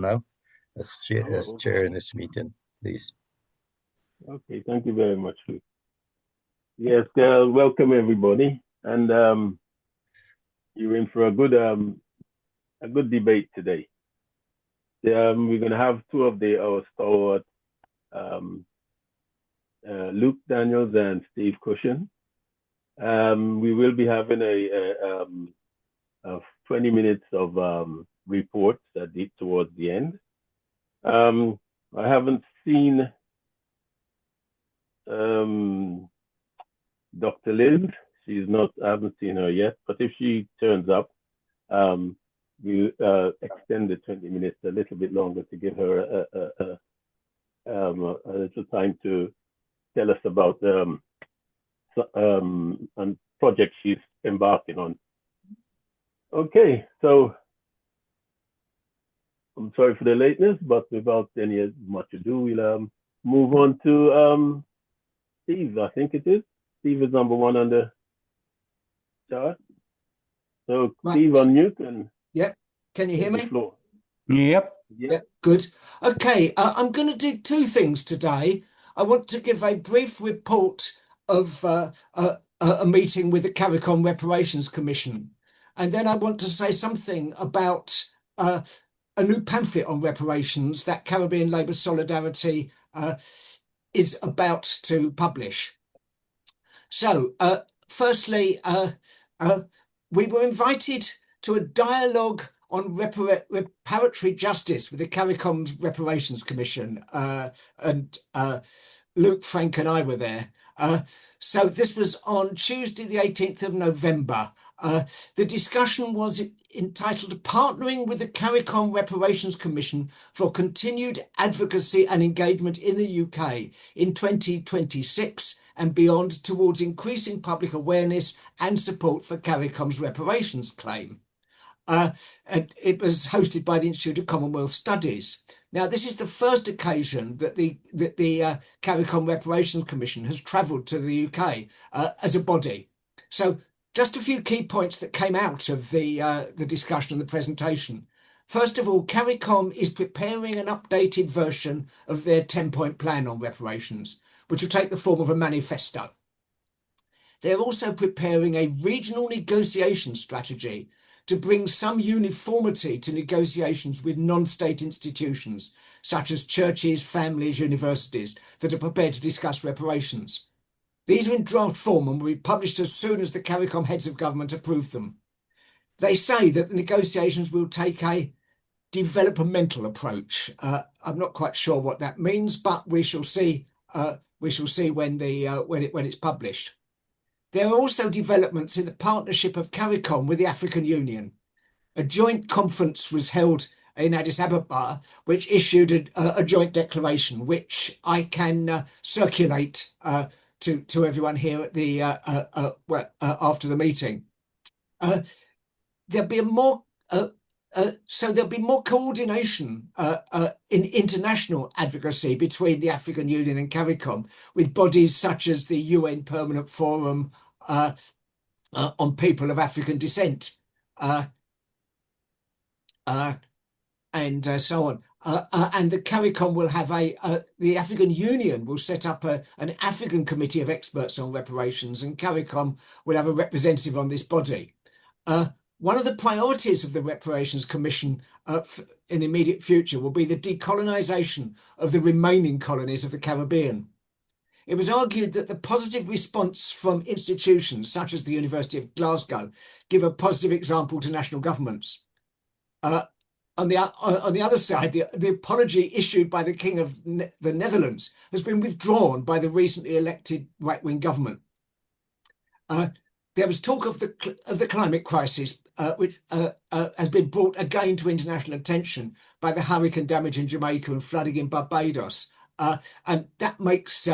now as chair in this meeting, please. Okay, thank you very much, Luke. Yes, welcome everybody, and you're in for a good debate today. We're going to have two of our stalwart, Luke Daniels and Steve Cushion. We will be having a 20 minutes of reports towards the end. I haven't seen Dr. Liz. I haven't seen her yet, but if she turns up, we'll extend the 20 minutes a little bit longer to give her a little time to tell us about a project she's embarking on. Okay, so I'm sorry for the lateness, but without any much ado, we'll move on to Steve, I think it is. Steve is number one on the chart. So right. Steve, unmute and yep. Can you hear me? Yep. Yep. Good. Okay, I'm going to do two things today. I want to give a brief report of a meeting with the CARICOM Reparations Commission, and then I want to say something about a new pamphlet on reparations that Caribbean Labour Solidarity is about to publish. So, firstly, we were invited to a dialogue on reparatory justice with the CARICOM Reparations Commission, and Luke, Frank and I were there. So this was on Tuesday, the 18th of November. The discussion was entitled Partnering with the CARICOM Reparations Commission for Continued Advocacy and Engagement in the UK in 2026 and beyond towards increasing public awareness and support for CARICOM's reparations claim. And it was hosted by the Institute of Commonwealth Studies. Now, this is the first occasion that the CARICOM Reparations Commission has travelled to the UK as a body. So just a few key points that came out of the discussion and the presentation. First of all, CARICOM is preparing an updated version of their 10-point plan on reparations, which will take the form of a manifesto. They're also preparing a regional negotiation strategy to bring some uniformity to negotiations with non-state institutions, such as churches, families, universities, that are prepared to discuss reparations. These are in draft form and will be published as soon as the CARICOM heads of government approve them. They say that the negotiations will take a developmental approach. I'm not quite sure what that means, but we shall see. We shall see when it's published. There are also developments in the partnership of CARICOM with the African Union. A joint conference was held in Addis Ababa, which issued a joint declaration, which I can circulate to everyone here at the after the meeting. There'll be more coordination in international advocacy between the African Union and CARICOM, with bodies such as the UN Permanent Forum on People of African Descent, and so on. And the CARICOM will have the African Union will set up an African Committee of Experts on Reparations, and CARICOM will have a representative on this body. One of the priorities of the Reparations Commission in the immediate future will be the decolonisation of the remaining colonies of the Caribbean. It was argued that the positive response from institutions such as the University of Glasgow give a positive example to national governments. On the other side, the apology issued by the King of the Netherlands has been withdrawn by the recently elected right-wing government. There was talk of the climate crisis, which has been brought again to international attention by the hurricane damage in Jamaica and flooding in Barbados, and that makes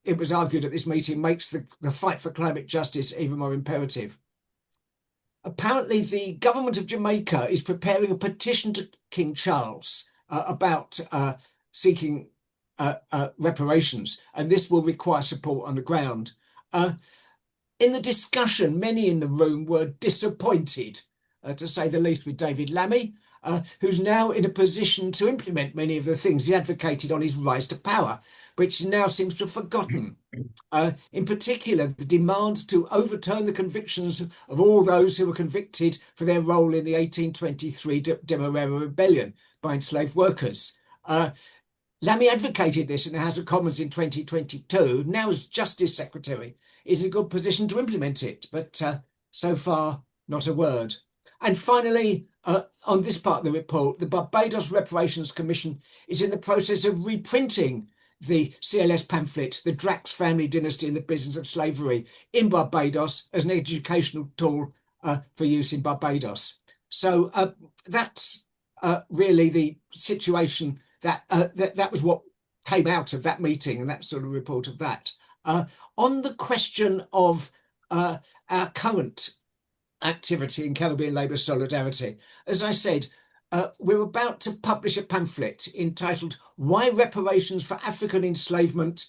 it was argued at this meeting makes the fight for climate justice even more imperative. Apparently, the government of Jamaica is preparing a petition to King Charles about seeking reparations, and this will require support on the ground. In the discussion, many in the room were disappointed, to say the least, with David Lammy, who's now in a position to implement many of the things he advocated on his rise to power, which he now seems to have forgotten. In particular, the demand to overturn the convictions of all those who were convicted for their role in the 1823 Demerara Rebellion by enslaved workers. Lammy advocated this in the House of Commons in 2022. Now, as Justice Secretary, is in a good position to implement it, but so far, not a word. And finally, on this part of the report, the Barbados Reparations Commission is in the process of reprinting the CLS pamphlet, The Drax Family Dynasty and the Business of Slavery, in Barbados as an educational tool for use in Barbados. So that's really the situation that was what came out of that meeting, and that sort of report of that. On the question of our current activity in Caribbean Labour Solidarity, as I said, we're about to publish a pamphlet entitled Why Reparations for African Enslavement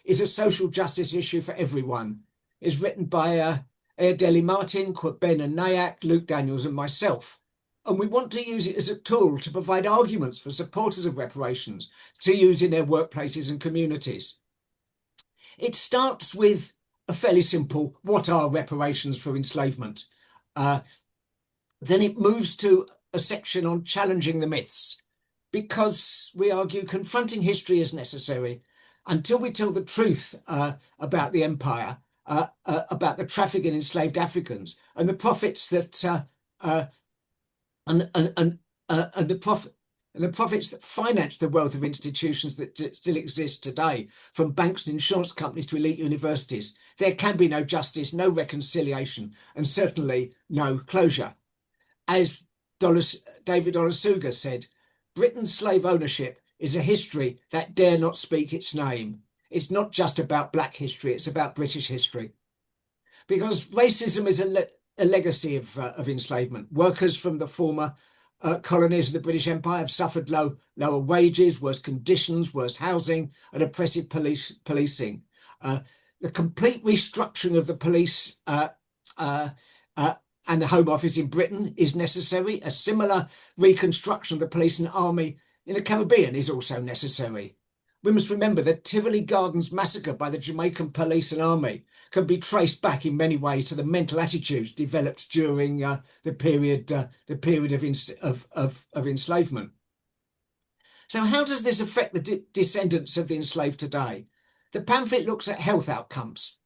is a Social Justice Issue for Everyone. It's written by Ayodele Martin, Kwabena Nayak, Luke Daniels and myself. And we want to use it as a tool to provide arguments for supporters of reparations to use in their workplaces and communities. It starts with a fairly simple, what are reparations for enslavement? Then it moves to a section on challenging the myths, because we argue confronting history is necessary until we tell the truth about the empire, about the traffic in enslaved Africans and the profits that and the profits that finance the wealth of institutions that still exist today, from banks and insurance companies to elite universities. There can be no justice, no reconciliation, and certainly no closure. As David Olusoga said, Britain's slave ownership is a history that dare not speak its name. It's not just about Black history, it's about British history. Because racism is a legacy of enslavement. Workers from the former colonies of the British Empire have suffered lower wages, worse conditions, worse housing, and oppressive policing. The complete restructuring of the police and the Home Office in Britain is necessary. A similar reconstruction of the police and army in the Caribbean is also necessary. We must remember that Tivoli Gardens massacre by the Jamaican police and army can be traced back in many ways to the mental attitudes developed during the period of enslavement. So how does this affect the descendants of the enslaved today? The pamphlet looks at health outcomes.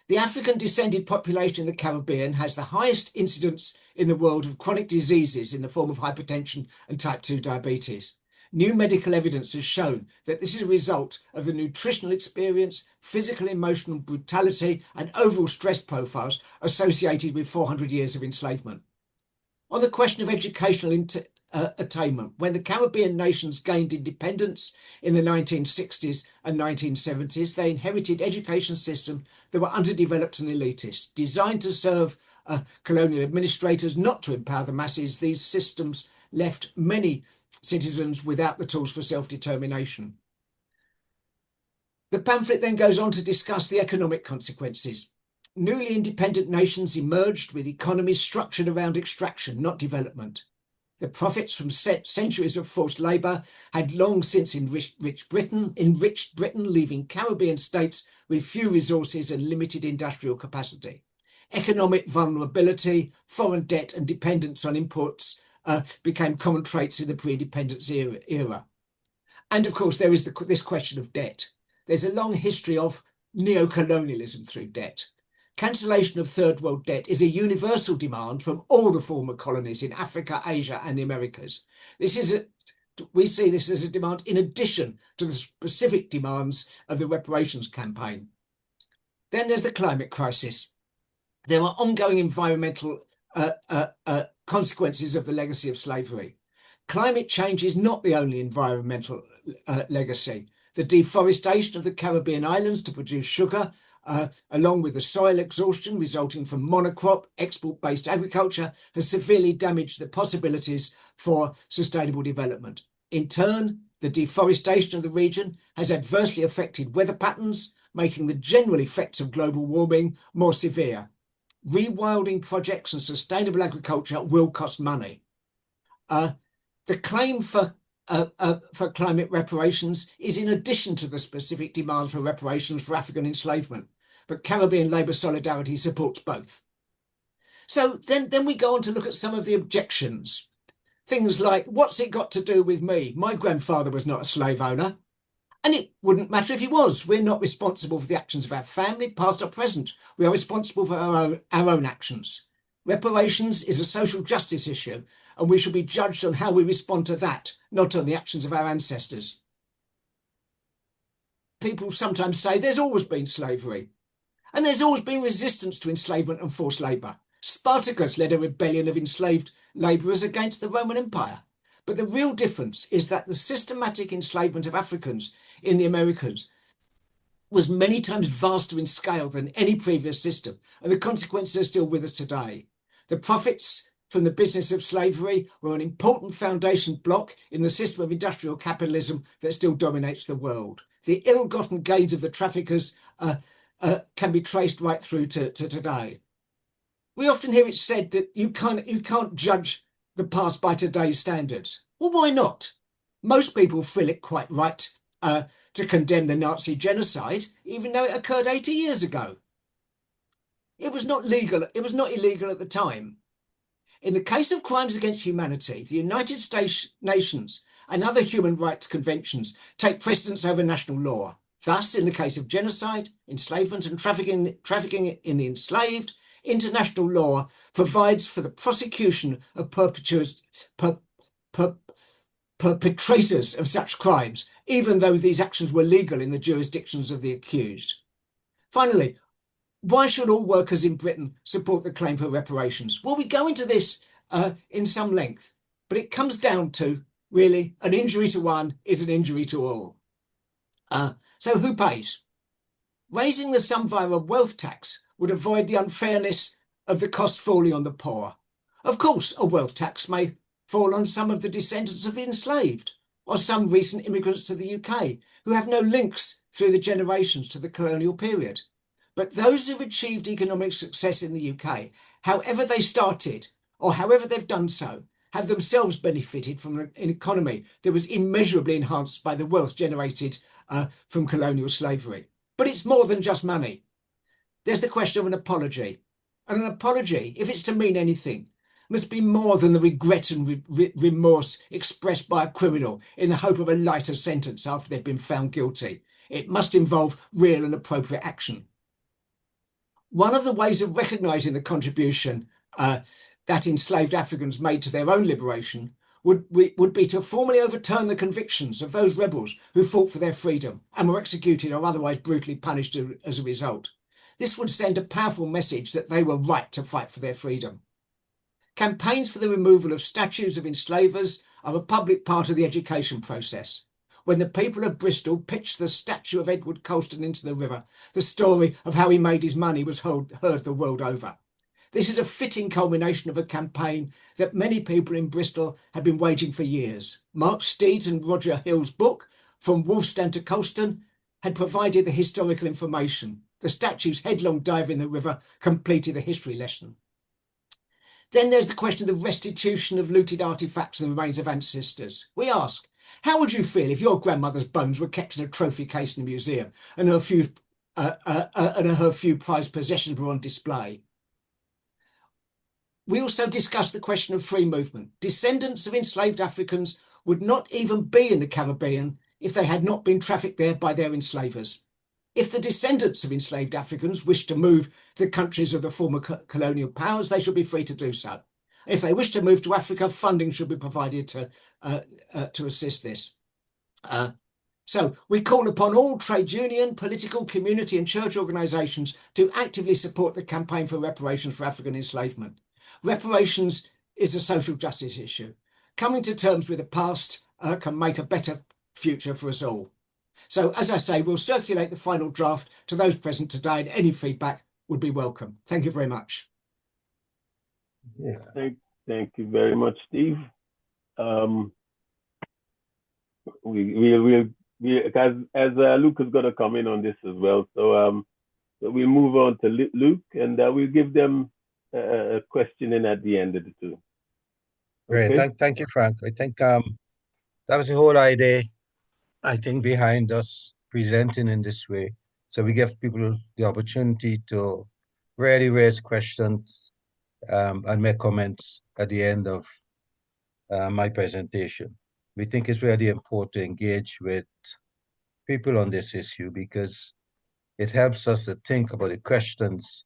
The African descended population in the Caribbean has the highest incidence in the world of chronic diseases in the form of hypertension and type 2 diabetes. New medical evidence has shown that this is a result of the nutritional experience, physical and emotional brutality, and overall stress profiles associated with 400 years of enslavement. On the question of educational attainment, when the Caribbean nations gained independence in the 1960s and 1970s, they inherited education systems that were underdeveloped and elitist, designed to serve colonial administrators, not to empower the masses. These systems left many citizens without the tools for self-determination. The pamphlet then goes on to discuss the economic consequences. Newly independent nations emerged with economies structured around extraction, not development. The profits from centuries of forced labour had long since enriched Britain, leaving Caribbean states with few resources and limited industrial capacity. Economic vulnerability, foreign debt and dependence on imports became common traits in the pre-independence era. And of course, there is this question of debt. There's a long history of neo-colonialism through debt. Cancellation of third world debt is a universal demand from all the former colonies in Africa, Asia and the Americas. We see this as a demand in addition to the specific demands of the reparations campaign. Then there's the climate crisis. There are ongoing environmental consequences of the legacy of slavery. Climate change is not the only environmental legacy. The deforestation of the Caribbean islands to produce sugar, along with the soil exhaustion resulting from monocrop, export-based agriculture, has severely damaged the possibilities for sustainable development. In turn, the deforestation of the region has adversely affected weather patterns, making the general effects of global warming more severe. Rewilding projects and sustainable agriculture will cost money. The claim for climate reparations is in addition to the specific demand for reparations for African enslavement, but Caribbean Labour Solidarity supports both. So then we go on to look at some of the objections. Things like, what's it got to do with me? My grandfather was not a slave owner. And it wouldn't matter if he was. We're not responsible for the actions of our family, past or present. We are responsible for our own actions. Reparations is a social justice issue, and we should be judged on how we respond to that, not on the actions of our ancestors. People sometimes say there's always been slavery, and there's always been resistance to enslavement and forced labour. Spartacus led a rebellion of enslaved labourers against the Roman Empire. But the real difference is that the systematic enslavement of Africans in the Americas was many times vaster in scale than any previous system, and the consequences are still with us today. The profits from the business of slavery were an important foundation block in the system of industrial capitalism that still dominates the world. The ill-gotten gains of the traffickers can be traced right through to today. We often hear it said that you can't judge the past by today's standards. Well, why not? Most people feel it quite right to condemn the Nazi genocide, even though it occurred 80 years ago. It was not legal. It was not illegal at the time. In the case of crimes against humanity, the United Nations and other human rights conventions take precedence over national law. Thus, in the case of genocide, enslavement and trafficking in the enslaved, international law provides for the prosecution of perpetrators of such crimes, even though these actions were legal in the jurisdictions of the accused. Finally, why should all workers in Britain support the claim for reparations? Well, we go into this in some length, but it comes down to, really, an injury to one is an injury to all. So who pays? Raising the sum via a wealth tax would avoid the unfairness of the cost falling on the poor. Of course, a wealth tax may fall on some of the descendants of the enslaved, or some recent immigrants to the UK who have no links through the generations to the colonial period. But those who've achieved economic success in the UK, however they started or however they've done so, have themselves benefited from an economy that was immeasurably enhanced by the wealth generated from colonial slavery. But it's more than just money. There's the question of an apology. And an apology, if it's to mean anything, must be more than the regret and remorse expressed by a criminal in the hope of a lighter sentence after they've been found guilty. It must involve real and appropriate action. One of the ways of recognising the contribution that enslaved Africans made to their own liberation would be to formally overturn the convictions of those rebels who fought for their freedom and were executed or otherwise brutally punished as a result. This would send a powerful message that they were right to fight for their freedom. Campaigns for the removal of statues of enslavers are a public part of the education process. When the people of Bristol pitched the statue of Edward Colston into the river, the story of how he made his money was heard the world over. This is a fitting culmination of a campaign that many people in Bristol had been waging for years. Mark Steed's and Roger Hill's book, From Wolfstand to Colston, had provided the historical information. The statue's headlong dive in the river completed the history lesson. Then there's the question of the restitution of looted artefacts and the remains of ancestors. We ask, how would you feel if your grandmother's bones were kept in a trophy case in a museum and her few prized possessions were on display? We also discussed the question of free movement. Descendants of enslaved Africans would not even be in the Caribbean if they had not been trafficked there by their enslavers. If the descendants of enslaved Africans wish to move to the countries of the former colonial powers, they should be free to do so. If they wish to move to Africa, funding should be provided to assist this. So we call upon all trade union, political, community and church organisations to actively support the campaign for reparations for African enslavement. Reparations is a social justice issue. Coming to terms with the past can make a better future for us all. So, as I say, we'll circulate the final draft to those present today, and any feedback would be welcome. Thank you very much. Yes, thank you very much, Steve. As Luke is going to come in on this as well, so we'll move on to Luke, and we'll give them a question in at the end of the two. Great. Okay. Thank you, Frank. I think that was the whole idea, I think, behind us presenting in this way. So we give people the opportunity to really raise questions and make comments at the end of my presentation. We think it's really important to engage with people on this issue because it helps us to think about the questions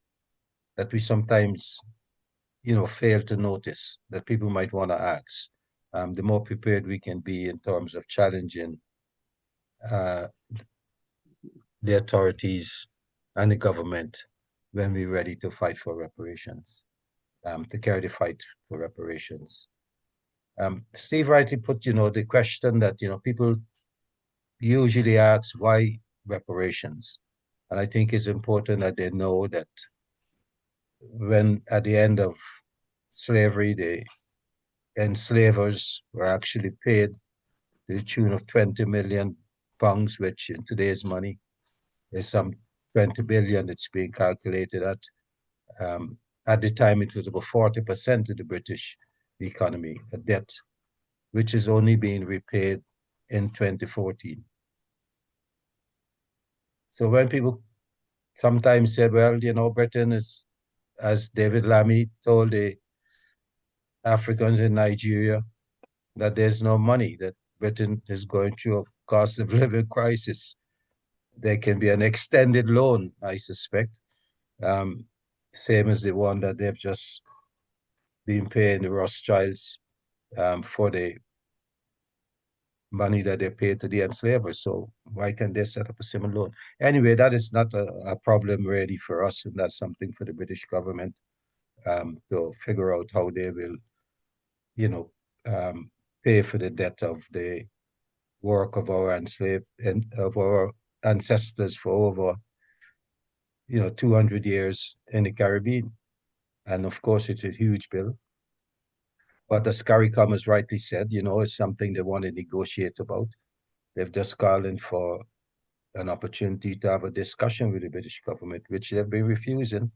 that we sometimes, fail to notice that people might want to ask. The more prepared we can be in terms of challenging uh, the authorities and the government when we're ready to fight for reparations, to carry the fight for reparations. Steve rightly put, the question that, people usually ask, why reparations? And I think it's important that they know that when at the end of slavery, the enslavers were actually paid to the tune of 20 million pounds, which in today's money is some 20 billion it's being calculated at. At the time, it was about 40% of the British economy, a debt which is only being repaid in 2014. So when people sometimes say, well, Britain is, as David Lammy told the Africans in Nigeria, that there's no money, that Britain is going through a cost of living crisis. There can be an extended loan, I suspect, same as the one that they've just been paying the Rothschilds for the money that they paid to the enslavers. So why can't they set up a similar loan? Anyway, that is not a problem really for us, and that's something for the British government to figure out how they will, pay for the debt of the work of our enslaved and of our ancestors for over, 200 years in the Caribbean. And of course, it's a huge bill. But as CARICOM has rightly said, it's something they want to negotiate about. They've just called in for an opportunity to have a discussion with the British government, which they've been refusing.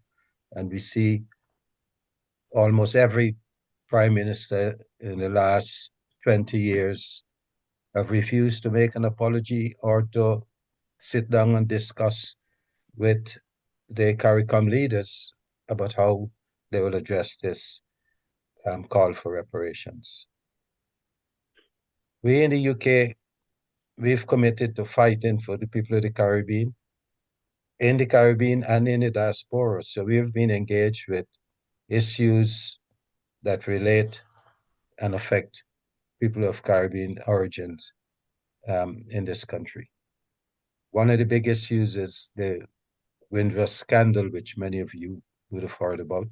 And we see almost every prime minister in the last 20 years have refused to make an apology or to sit down and discuss with the CARICOM leaders about how they will address this call for reparations. We in the UK, we've committed to fighting for the people of the Caribbean, in the Caribbean and in the diaspora. So we've been engaged with issues that relate and affect people of Caribbean origins in this country. One of the big issues is the Windrush scandal, which many of you would have heard about.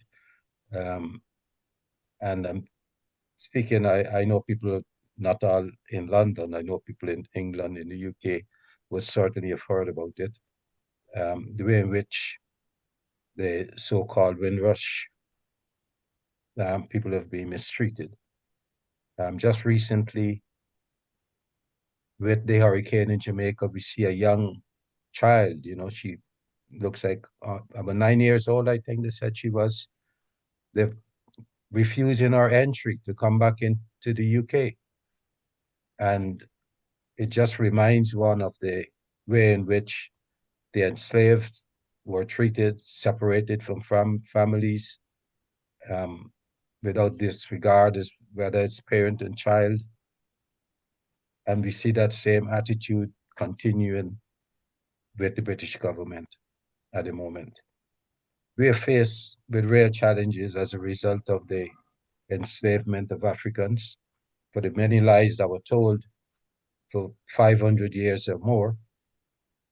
And I'm speaking, I know people, not all in London, I know people in England, in the UK, would certainly have heard about it. The way in which the so-called Windrush people have been mistreated. Just recently, with the hurricane in Jamaica, we see a young child, she looks like about 9 years old, I think they said she was. They've refusing her entry to come back into the UK. And it just reminds one of the way in which the enslaved were treated, separated from families, without disregard as whether it's parent and child. And we see that same attitude continuing with the British government at the moment. We are faced with real challenges as a result of the enslavement of Africans, for the many lies that were told for 500 years or more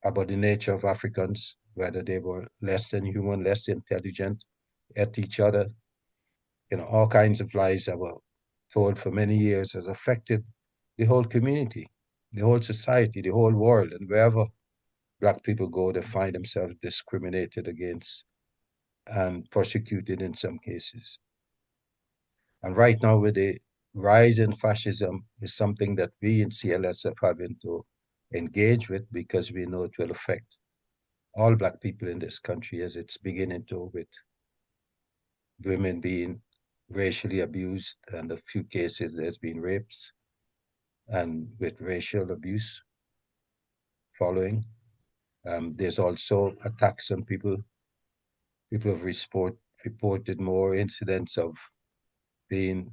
about the nature of Africans, whether they were less than human, less intelligent, at each other. All kinds of lies that were told for many years has affected the whole community, the whole society, the whole world. And wherever Black people go, they find themselves discriminated against and persecuted in some cases. And right now, with the rise in fascism, is something that we in CLS are having to engage with, because we know it will affect all Black people in this country, as it's beginning to, with women being racially abused, and a few cases there's been rapes and with racial abuse following. There's also attacks on people. People have reported more incidents of being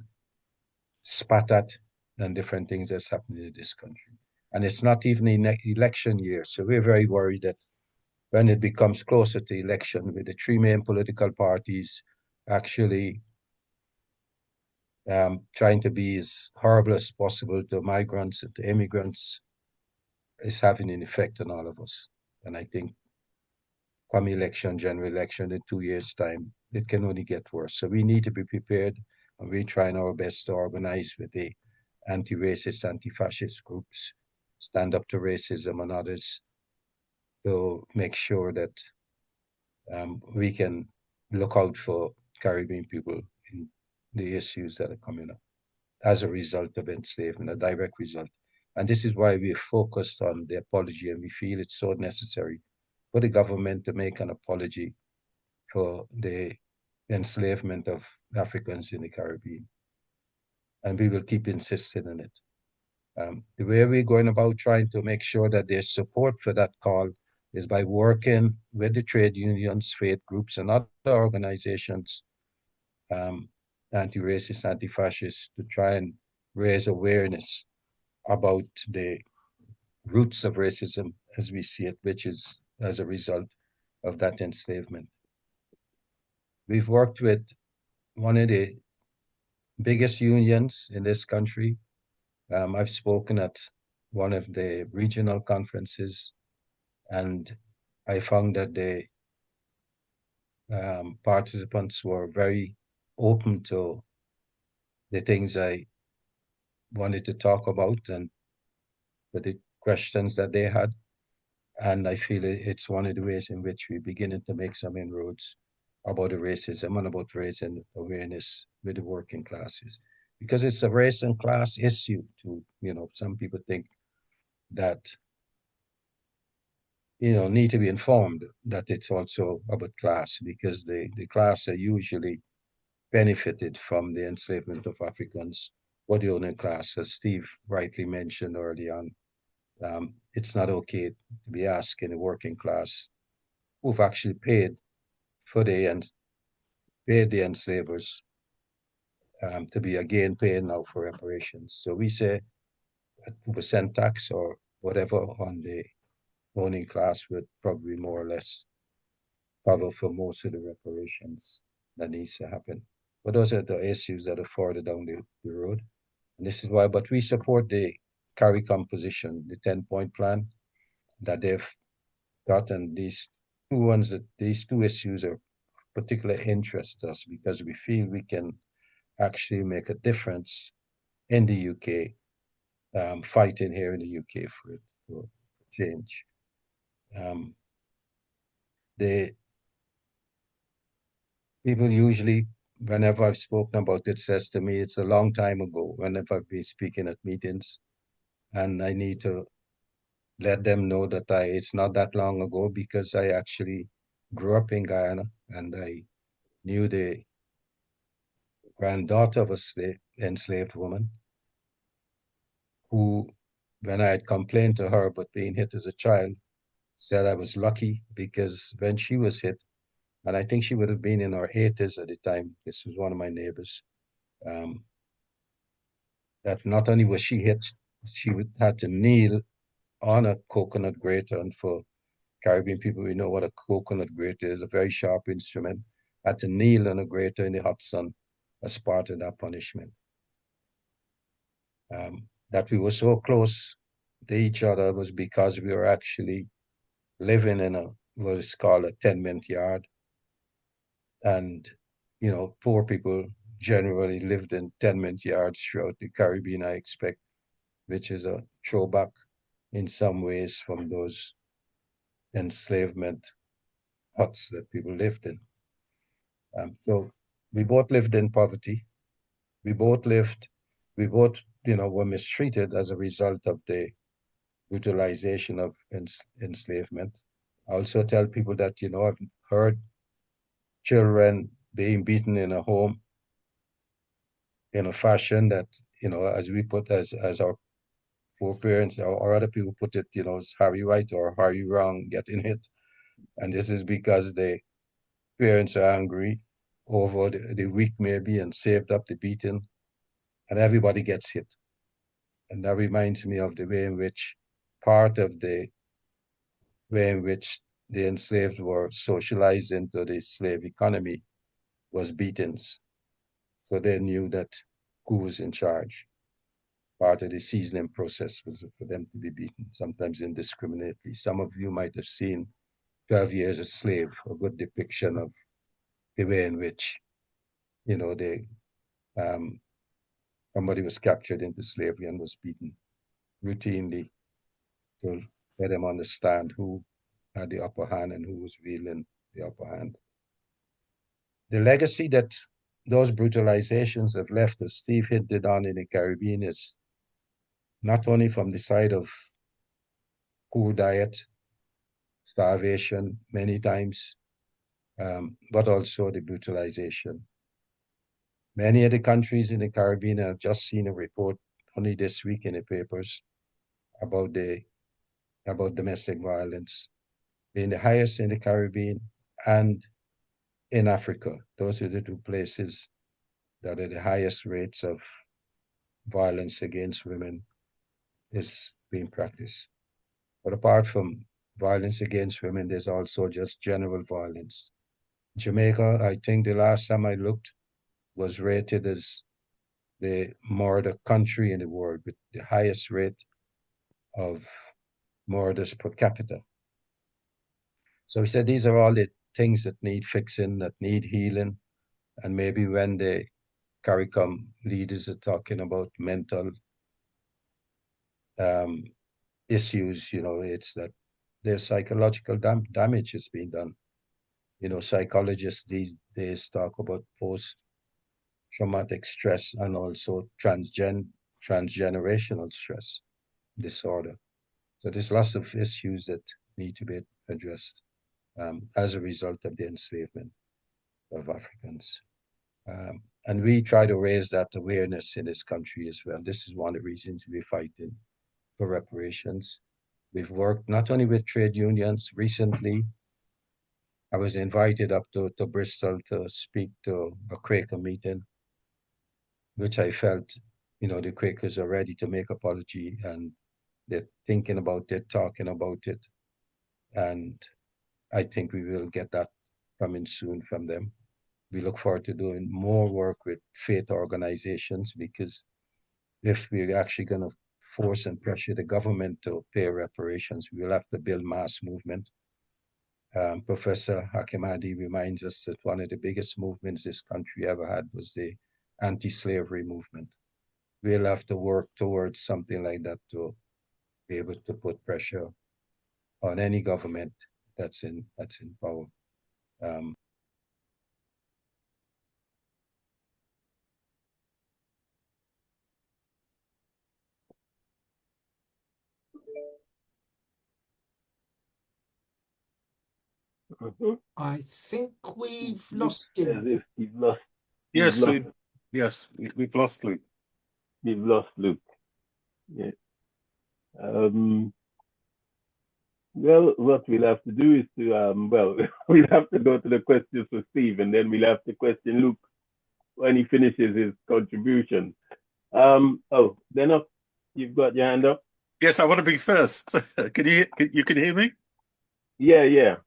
spat at and different things that's happening in this country. And it's not even an election year. So we're very worried that when it becomes closer to election, with the three main political parties actually trying to be as horrible as possible to migrants and to immigrants, is having an effect on all of us. And I think come election, general election in 2 years' time, it can only get worse. So we need to be prepared, and we're trying our best to organize with the anti-racist, anti-fascist groups, stand up to racism and others, to make sure that we can look out for Caribbean people in the issues that are coming up as a result of enslavement, a direct result. And this is why we're focused on the apology, and we feel it's so necessary for the government to make an apology for the enslavement of Africans in the Caribbean. And we will keep insisting on it. The way we're going about trying to make sure that there's support for that call is by working with the trade unions, faith groups, and other organizations, um, anti-racist, anti-fascist, to try and raise awareness about the roots of racism as we see it, which is as a result of that enslavement. We've worked with one of the biggest unions in this country. I've spoken at one of the regional conferences, and I found that the participants were very open to the things I wanted to talk about and the questions that they had. And I feel it's one of the ways in which we're beginning to make some inroads about the racism and about raising awareness with the working classes. Because it's a race and class issue too. Some people think that, need to be informed that it's also about class, because the class are usually benefited from the enslavement of Africans, or the owning class, as Steve rightly mentioned early on. It's not okay to be asking the working class, who've actually paid for paid the enslavers, to be again paying now for reparations. So we say a 2% tax or whatever on the owning class would probably more or less cover for most of the reparations that needs to happen. But those are the issues that are further down the road. And this is why, but we support the CARICOM position, the 10-point plan that they've got. And these two issues are particular interest us, because we feel we can actually make a difference in the UK, fighting here in the UK for change. The people usually, whenever I've spoken about it, says to me it's a long time ago, whenever I've been speaking at meetings, and I need to let them know that it's not that long ago, because I actually grew up in Guyana, and I knew the granddaughter of a enslaved woman who, when I had complained to her about being hit as a child, said I was lucky, because when she was hit, and I think she would have been in her 80s at the time, this was one of my neighbors, um, that not only was she hit, she had to kneel on a coconut grater. And for Caribbean people, we know what a coconut grater is, a very sharp instrument. Had to kneel on a grater in the hot sun as part of that punishment. That we were so close to each other was because we were actually living in what is called a tenement yard. And, poor people generally lived in tenement yards throughout the Caribbean, I expect, which is a throwback in some ways from those enslavement huts that people lived in. So we both lived in poverty. We both, were mistreated as a result of the brutalization of enslavement. I also tell people that, I've heard children being beaten in a home in a fashion that, as we put, as our foreparents or other people put it, it's how you right or how you wrong getting hit. And this is because the parents are angry over the weak maybe and saved up the beating, and everybody gets hit. And that reminds me of the way in which part of the way in which the enslaved were socialized into the slave economy was beatings. So they knew that who was in charge. Part of the seasoning process was for them to be beaten, sometimes indiscriminately. Some of you might have seen 12 Years a Slave, a good depiction of the way in which, they somebody was captured into slavery and was beaten routinely to let them understand who had the upper hand and who was wielding the upper hand. The legacy that those brutalizations have left, as Steve hinted on in the Caribbean, is not only from the side of poor diet, starvation many times, but also the brutalization. Many of the countries in the Caribbean have just seen a report only this week in the papers about domestic violence being the highest in the Caribbean and in Africa. Those are the two places that are the highest rates of violence against women is being practiced. But apart from violence against women, there's also just general violence. Jamaica, I think the last time I looked, was rated as the murder country in the world with the highest rate of murders per capita. So we said these are all the things that need fixing, that need healing. And maybe when the CARICOM leaders are talking about mental issues, it's that there's psychological damage has been done. Psychologists these days talk about post-traumatic stress and also transgenerational stress disorder. So there's lots of issues that need to be addressed as a result of the enslavement of Africans. And we try to raise that awareness in this country as well. This is one of the reasons we're fighting for reparations. We've worked not only with trade unions. Recently, I was invited up to Bristol to speak to a Quaker meeting, which I felt, the Quakers are ready to make apology and they're thinking about it, talking about it. And I think we will get that coming soon from them. We look forward to doing more work with faith organizations because if we're actually going to force and pressure the government to pay reparations, we will have to build mass movement. Professor Hakimadi reminds us that one of the biggest movements this country ever had was the anti-slavery movement. We'll have to work towards something like that to be able to put pressure on any government that's in power. I think we've lost him. As if we've lost. Yes, we've lost Luke. We've lost Luke. Yeah. Well, what we'll have to do is to we'll have to go to the questions for Steve, and then we'll have to question Luke when he finishes his contribution. Then you've got your hand up. Yes, I want to be first. Can you hear me? Yeah.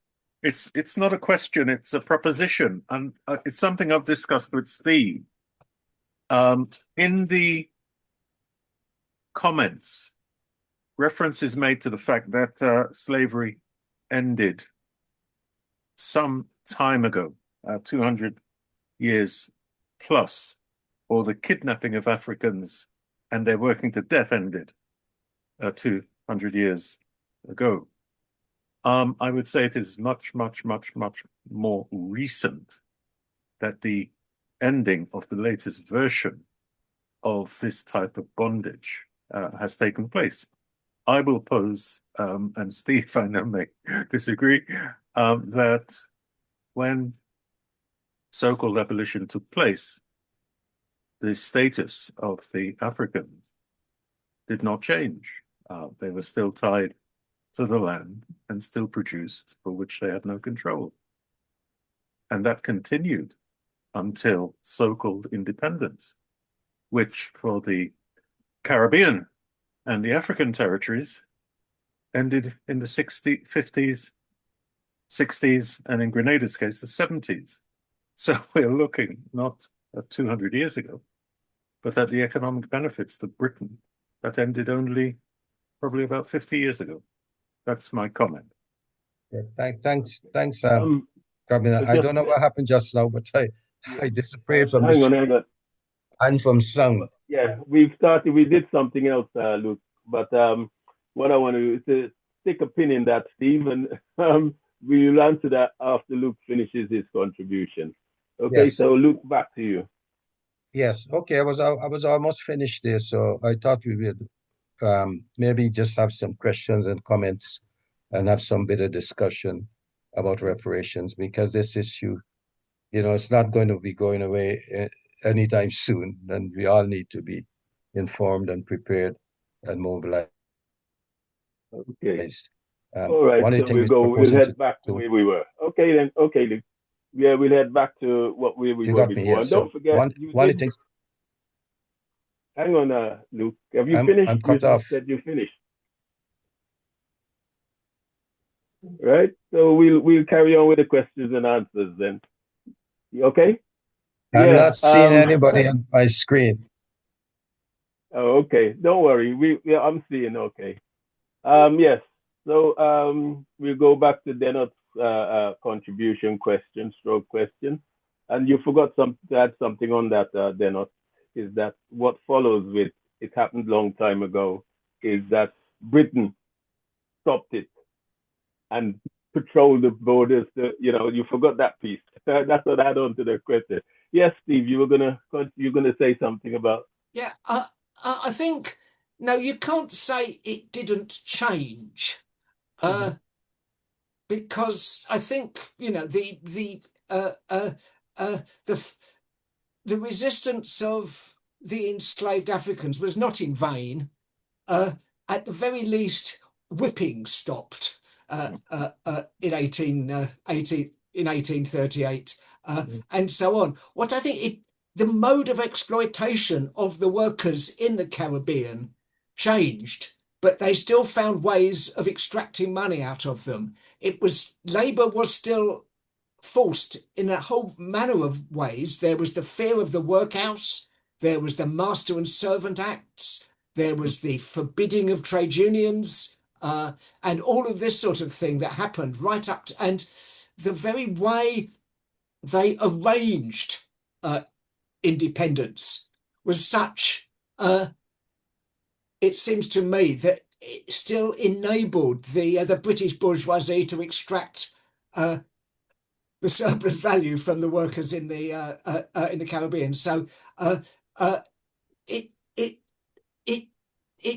It's not a question; it's a proposition, and it's something I've discussed with Steve. In the comments, reference is made to the fact that slavery ended some time ago, 200 years plus, or the kidnapping of Africans and their working to death ended 200 years ago. I would say it is much, much, much, much more recent that the ending of the latest version of this type of bondage has taken place. I will pose, and Steve, I know, may disagree, that when so-called abolition took place, the status of the Africans did not change. They were still tied to the land and still produced for which they had no control. And that continued until so-called independence, which for the Caribbean and the African territories ended in the 50s, 60s, and in Grenada's case, the 70s. So we're looking not at 200 years ago, but at the economic benefits to Britain that ended only probably about 50 years ago. That's my comment. Yeah, thanks, Robin. I don't know what happened just now, but I disappeared from hang the on, hang on. and from sound. Yeah, we did something else, Luke, but what I want to do is to take a pin in that, Steve, and we'll answer that after Luke finishes his contribution. Okay, Yes. so Luke, back to you. Yes. Okay. I was almost finished there, so I thought we would maybe just have some questions and comments and have some bit of discussion about reparations, because this issue, it's not going to be going away anytime soon, and we all need to be informed and prepared and mobilized. Okay. All right, one of the so things we'll head back to where we were. Okay, then. Okay, Luke. Yeah, we'll head back to where we were before. And don't forget, one of the things. Hang on, Luke. Have you finished? I'm cut off. You said you finished. Right. So we'll carry on with the questions and answers then. Okay. I'm not seeing anybody on my screen. Oh, okay. Don't worry. I'm seeing. Okay. Yes. So we'll go back to Denot's contribution question, stroke question, and you forgot to add something on that, Denot. Is that what follows with it happened a long time ago? Is that Britain stopped it and patrolled the borders? You forgot that piece. That's what I add on to the question. Yes, Steve, you're gonna say something about. Yeah, I think no, you can't say it didn't change, because I think the resistance of the enslaved Africans was not in vain. At the very least, whipping stopped in 1838, and so on. What I think the mode of exploitation of the workers in the Caribbean changed, but they still found ways of extracting money out of them. Labour was still forced in a whole manner of ways. There was the fear of the workhouse, there was the Master and Servant Acts, there was the forbidding of trade unions, and all of this sort of thing that happened right up to, and the very way they arranged independence was such, it seems to me, that it still enabled the British bourgeoisie to extract the surplus value from the workers in the Caribbean. So it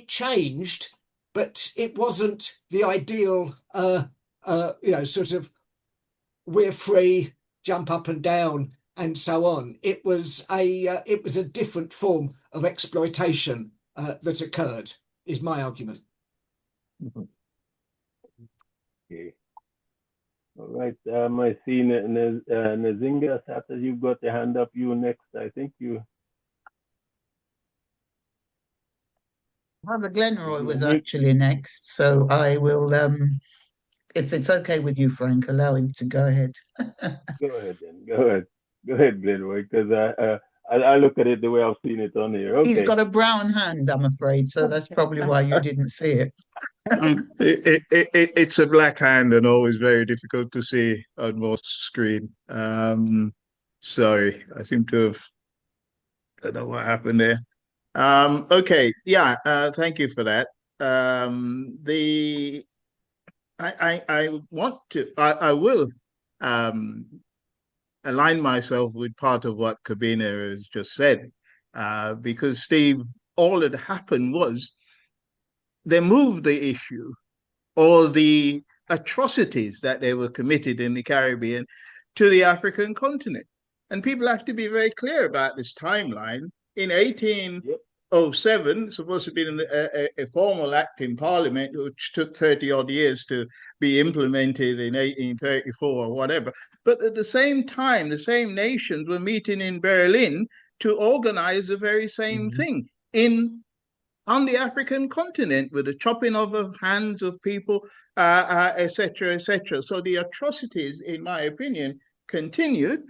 changed, but it wasn't the ideal, sort of we're free, jump up and down, and so on. It was a different form of exploitation that occurred, is my argument. Okay. All right. I see Nazinga Sata, you've got your hand up. You next. I think you. Father Glenroy was actually next, so I will, if it's okay with you, Frank, allow him to go ahead. Go ahead then. Go ahead, Glenroy, because I look at it the way I've seen it on here. Okay. He's got a brown hand, I'm afraid, so that's probably why you didn't see it. It's a black hand and always very difficult to see on most screen. Sorry, I seem to have, I don't know what happened there. Okay, yeah, thank you for that. I will align myself with part of what Kabina has just said, because Steve, all that happened was they moved the issue, all the atrocities that they were committed in the Caribbean, to the African continent. And people have to be very clear about this timeline. in 1807, supposed to be a formal act in Parliament, which took 30 odd years to be implemented in 1834 or whatever. But at the same time, the same nations were meeting in Berlin to organize the very same thing on the African continent, with the chopping off of hands of people, etc., etc. So the atrocities, in my opinion, continued.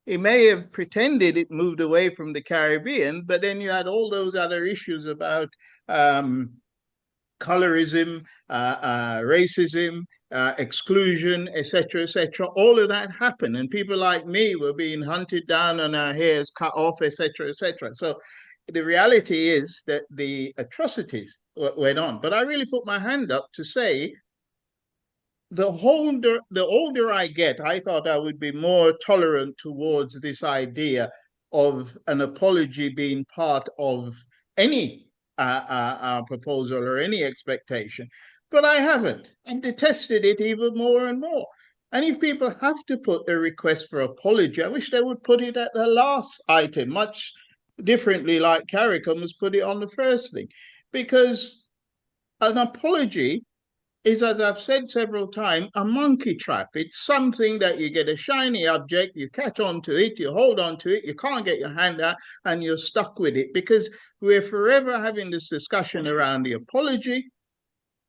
It may have pretended it moved away from the Caribbean, but then you had all those other issues about colorism, racism, exclusion, etc., etc. All of that happened, and people like me were being hunted down and our hairs cut off, etc., etc. So the reality is that the atrocities went on. But I really put my hand up to say, the older I get, I thought I would be more tolerant towards this idea of an apology being part of any proposal or any expectation. But I haven't. I've detested it even more and more. And if people have to put a request for apology, I wish they would put it at the last item, much differently like CARICOM has put it on the first thing. Because an apology is, as I've said several times, a monkey trap. It's something that you get a shiny object, you catch onto it, you hold on to it, you can't get your hand out, and you're stuck with it, because we're forever having this discussion around the apology.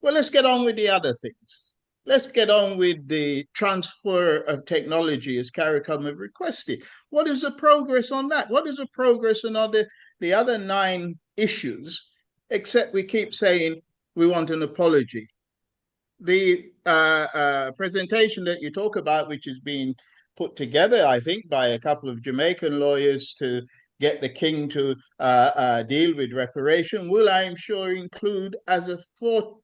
Well, let's get on with the other things. Let's get on with the transfer of technology, as CARICOM have requested. What is the progress on that? What is the progress on the other 9 issues, except we keep saying we want an apology? The presentation that you talk about, which is being put together, I think, by a couple of Jamaican lawyers to get the king to deal with reparation, will, I'm sure, include as a fourth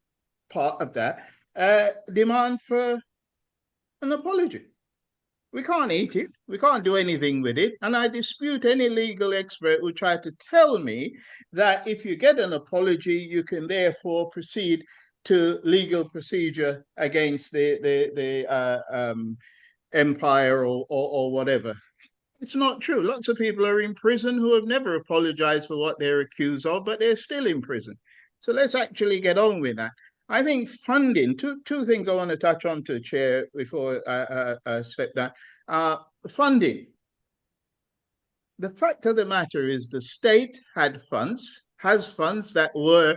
part of that demand for an apology. We can't eat it. We can't do anything with it. And I dispute any legal expert who try to tell me that if you get an apology, you can therefore proceed to legal procedure against the empire or whatever. It's not true. Lots of people are in prison who have never apologized for what they're accused of, but they're still in prison. So let's actually get on with that. I think funding, two things I want to touch on to, Chair, before I step down. Funding. The fact of the matter is the state has funds that were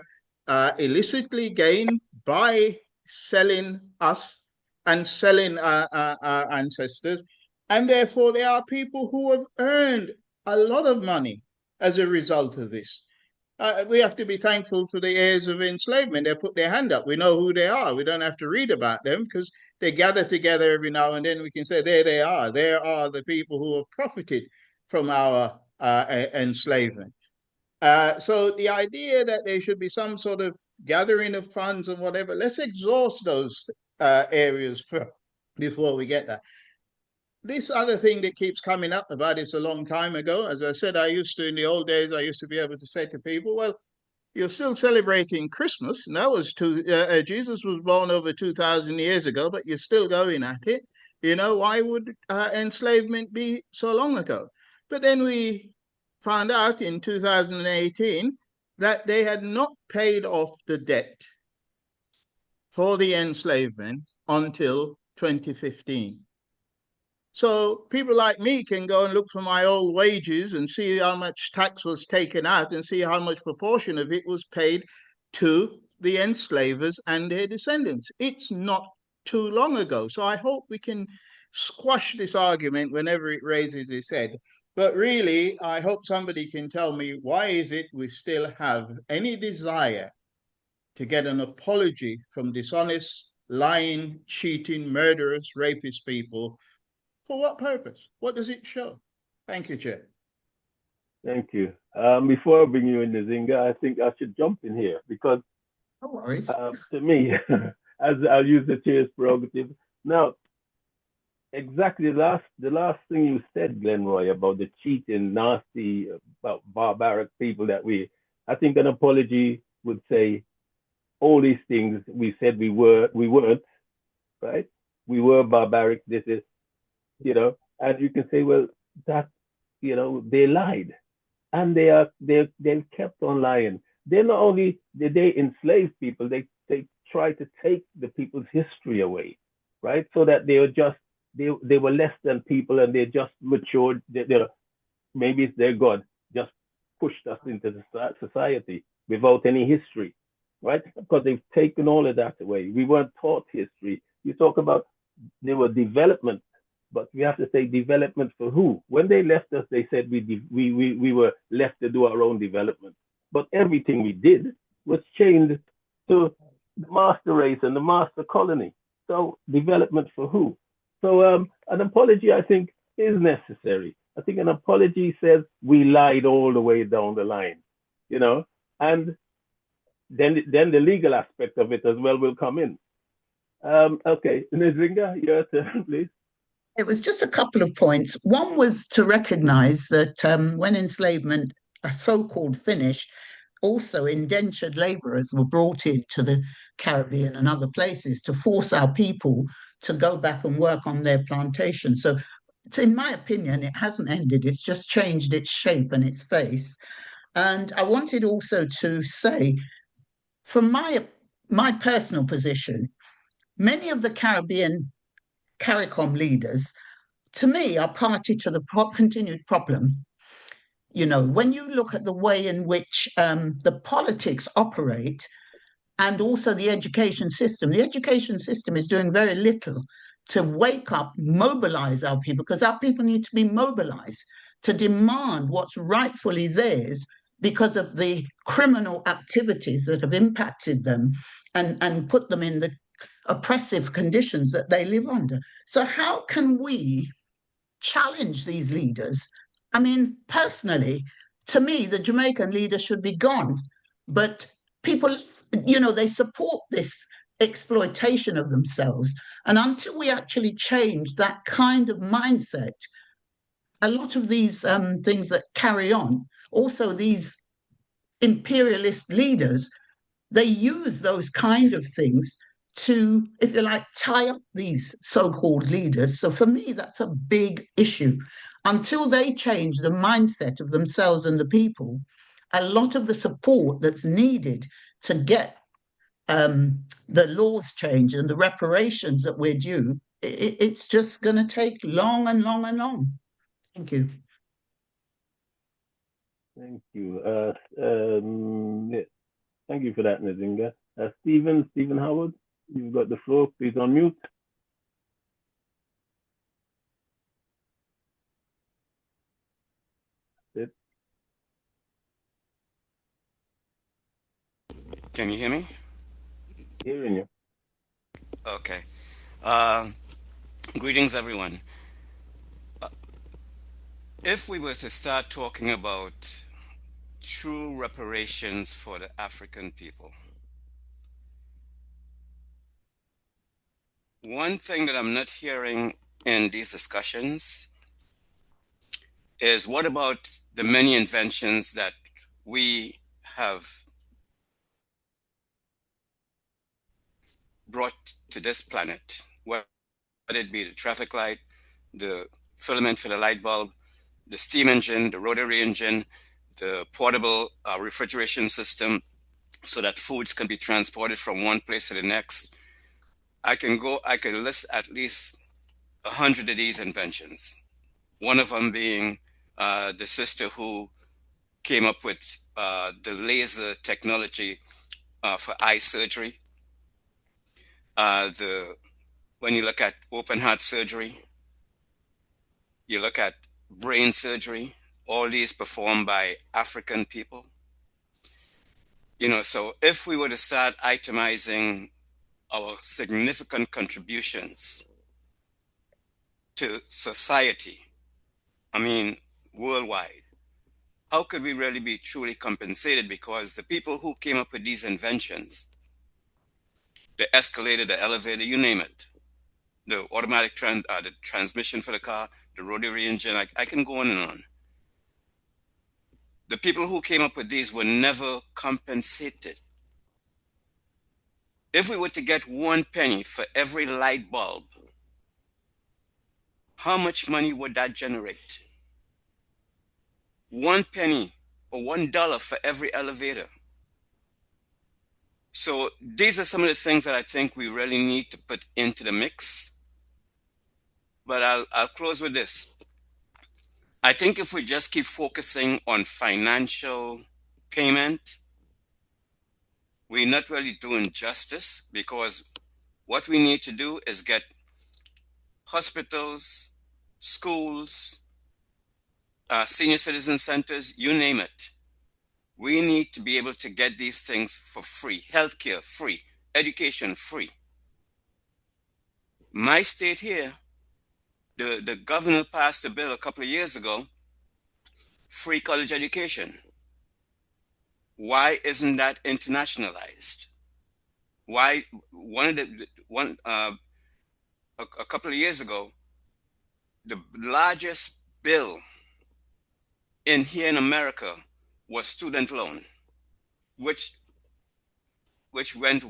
illicitly gained by selling us and selling our ancestors. And therefore, there are people who have earned a lot of money as a result of this. We have to be thankful for the heirs of enslavement. They put their hand up. We know who they are. We don't have to read about them, because they gather together every now and then. We can say, there they are. There are the people who have profited from our enslavement. So the idea that there should be some sort of gathering of funds and whatever, let's exhaust those areas first before we get that. This other thing that keeps coming up about it's a long time ago. As I said, in the old days, I used to be able to say to people, well, you're still celebrating Christmas. And that was Jesus was born over 2,000 years ago, but you're still going at it. You know, why would enslavement be so long ago? But then we found out in 2018 that they had not paid off the debt for the enslavement until 2015. So people like me can go and look for my old wages and see how much tax was taken out and see how much proportion of it was paid to the enslavers and their descendants. It's not too long ago. So I hope we can squash this argument whenever it raises its head. But really, I hope somebody can tell me, why is it we still have any desire to get an apology from dishonest, lying, cheating, murderous, rapist people? For what purpose? What does it show? Thank you, Chair. Thank you. Before I bring you in, Nzinga, I think I should jump in here, because No worries. to me, as I'll use the Chair's prerogative. Now, exactly the last thing you said, Glenroy, about the cheating, nasty, barbaric people I think an apology would say all these things we said we weren't, right? We were barbaric, this is, and you can say, well, that, they lied. and they're kept on lying. They not only did they enslave people, they try to take the people's history away, right? So that they were less than people, and they just matured. Maybe it's their God just pushed us into the society without any history, right? Because they've taken all of that away. We weren't taught history. You talk about there were development, but we have to say development for who? When they left us, they said we were left to do our own development. But everything we did was chained to the master race and the master colony. So development for who? So an apology, I think, is necessary. I think an apology says we lied all the way down the line, you know, and then the legal aspect of it as well will come in. Okay, Nzinga, your turn, please. It was just a couple of points. One was to recognize that when enslavement, a so-called finished, also indentured laborers were brought into the Caribbean and other places to force our people to go back and work on their plantations. So in my opinion, it hasn't ended. It's just changed its shape and its face. And I wanted also to say, from my personal position, many of the Caribbean CARICOM leaders, to me, are party to the continued problem. You know, when you look at the way in which the politics operate and also the education system is doing very little to wake up, mobilize our people, because our people need to be mobilized to demand what's rightfully theirs because of the criminal activities that have impacted them and put them in the oppressive conditions that they live under. So how can we challenge these leaders? I mean, personally, to me, the Jamaican leader should be gone. But people, you know, they support this exploitation of themselves. And until we actually change that kind of mindset, a lot of these things that carry on, also these imperialist leaders, they use those kind of things to, if you like, tie up these so-called leaders. So for me, that's a big issue. Until they change the mindset of themselves and the people, a lot of the support that's needed to get the laws changed and the reparations that we're due, it's just going to take long and long and long. Thank you. Thank you. Thank you for that, Nzinga. Stephen Howard, you've got the floor. Please unmute. Can you hear me? Hearing you. Okay. Greetings, everyone. If we were to start talking about true reparations for the African people, one thing that I'm not hearing in these discussions is what about the many inventions that we have brought to this planet, whether it be the traffic light, the filament for the light bulb, the steam engine, the rotary engine, the portable refrigeration system, so that foods can be transported from one place to the next. I can list at least 100 of these inventions. One of them being the sister who came up with the laser technology for eye surgery. When you look at open heart surgery, you look at brain surgery, all these performed by African people. You know, so if we were to start itemizing our significant contributions to society, I mean, worldwide, how could we really be truly compensated? Because the people who came up with these inventions, the escalator, the elevator, you name it, the automatic the transmission for the car, the rotary engine, I can go on and on. The people who came up with these were never compensated. If we were to get 1 penny for every light bulb, how much money would that generate? 1 penny or $1 for every elevator. So these are some of the things that I think we really need to put into the mix. But I'll close with this. I think if we just keep focusing on financial payment, we're not really doing justice, because what we need to do is get hospitals, schools, senior citizen centers, you name it. We need to be able to get these things for free. Healthcare free, education free. My state here, the governor passed a bill a couple of years ago, free college education. Why isn't that internationalized? Why a couple of years ago, the largest bill here in America was student loan, which went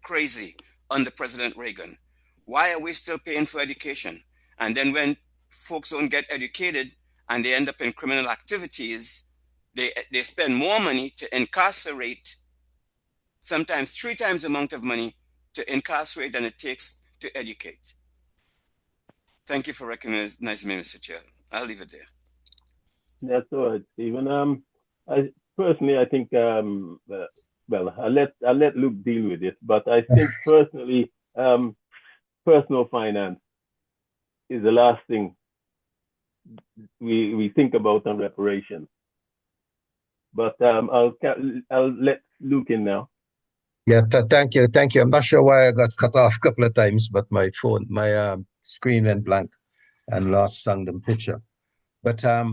crazy under President Reagan. Why are we still paying for education? And then when folks don't get educated and they end up in criminal activities, they spend more money to incarcerate, sometimes 3 times the amount of money to incarcerate than it takes to educate. Thank you for recognizing me, Mr. Chair. I'll leave it there. That's all right, Stephen. I think well, I'll let Luke deal with this, but I think personally, personal finance is the last thing we think about on reparations. But I'll let Luke in now. Yeah, thank you. I'm not sure why I got cut off a couple of times, but my screen went blank and lost some of the picture. But I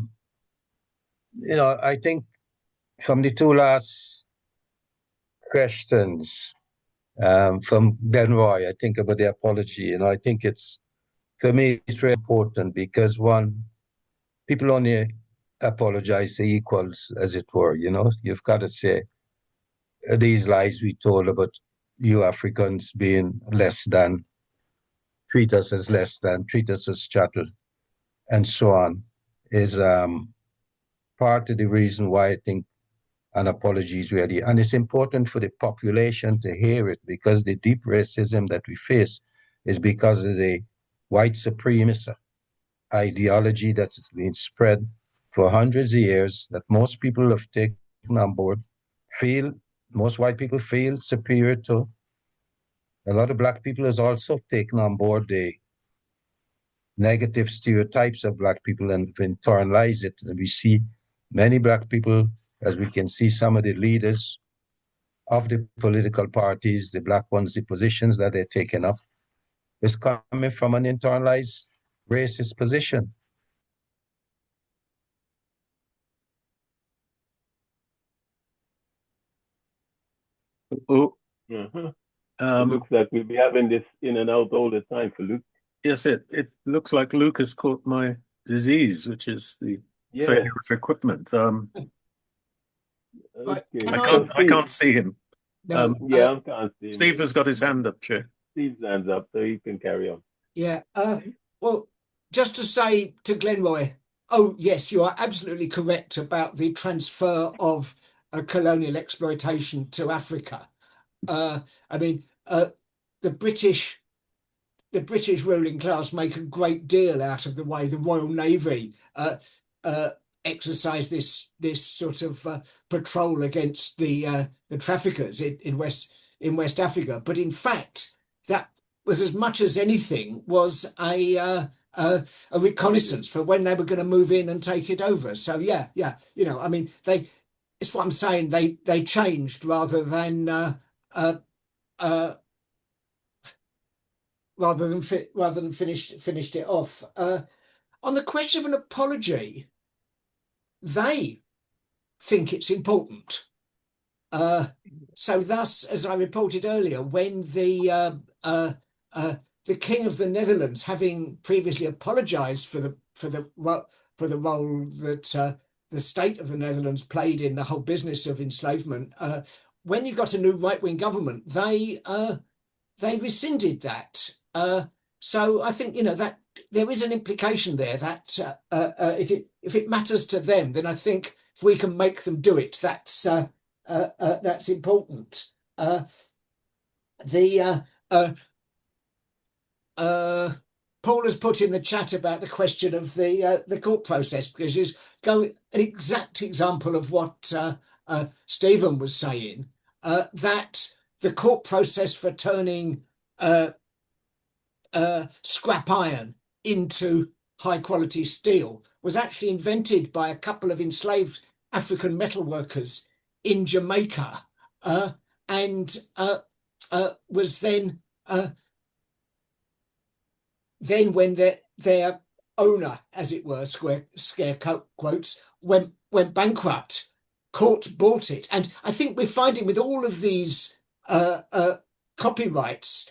think from the 2 last questions from Glenroy, I think about the apology, I think for me, it's very important, because one, people only apologize to equals, as it were. You've got to say, these lies we told about you Africans being less than, treat us as less than, treat us as chattel, and so on, is part of the reason why I think an apology is ready. And it's important for the population to hear it, because the deep racism that we face is because of the white supremacist ideology that has been spread for hundreds of years, that most people have taken on board, most white people feel superior to. A lot of Black people has also taken on board the negative stereotypes of Black people and internalized it. And we see many Black people, as we can see some of the leaders of the political parties, the Black ones, the positions that they're taking up, is coming from an internalized racist position. Oh, It looks like we'll be having this in and out all the time for Luke. yes, it looks like Luke has caught my disease, which is the failure of equipment. Okay. I can't see him. No, I can't see him. Steve has got his hand up, Chair. Steve's hands up, so he can carry on. Yeah. Well, just to say to Glenroy, oh yes, you are absolutely correct about the transfer of colonial exploitation to Africa. I mean, the British ruling class make a great deal out of the way the Royal Navy exercise this sort of patrol against the traffickers in West Africa. But in fact, that was, as much as anything, was a reconnaissance for when they were going to move in and take it over. So yeah, I mean, it's what I'm saying. They changed rather than finished it off. On the question of an apology, they think it's important. So thus, as I reported earlier, when the King of the Netherlands, having previously apologised for the role that the state of the Netherlands played in the whole business of enslavement, when you got a new right-wing government, they rescinded that. So I think that there is an implication there that if it matters to them, then I think if we can make them do it, that's important. Paul has put in the chat about the question of the court process, because is an exact example of what Stephen was saying, that the court process for turning scrap iron into high quality steel was actually invented by a couple of enslaved African metal workers in Jamaica, and was then when their owner, as it were, scare quotes, went bankrupt, court bought it. And I think we're finding with all of these copyrights,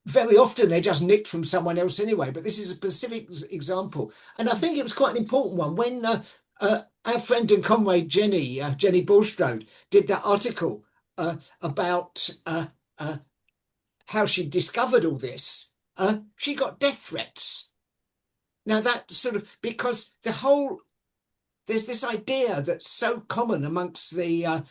very often they're just nicked from someone else anyway, but this is a specific example. And I think it was quite an important one when our friend and comrade Jenny Bulstrode did that article about how she discovered all this. She got death threats. Now that sort of, because there's this idea that's so common amongst the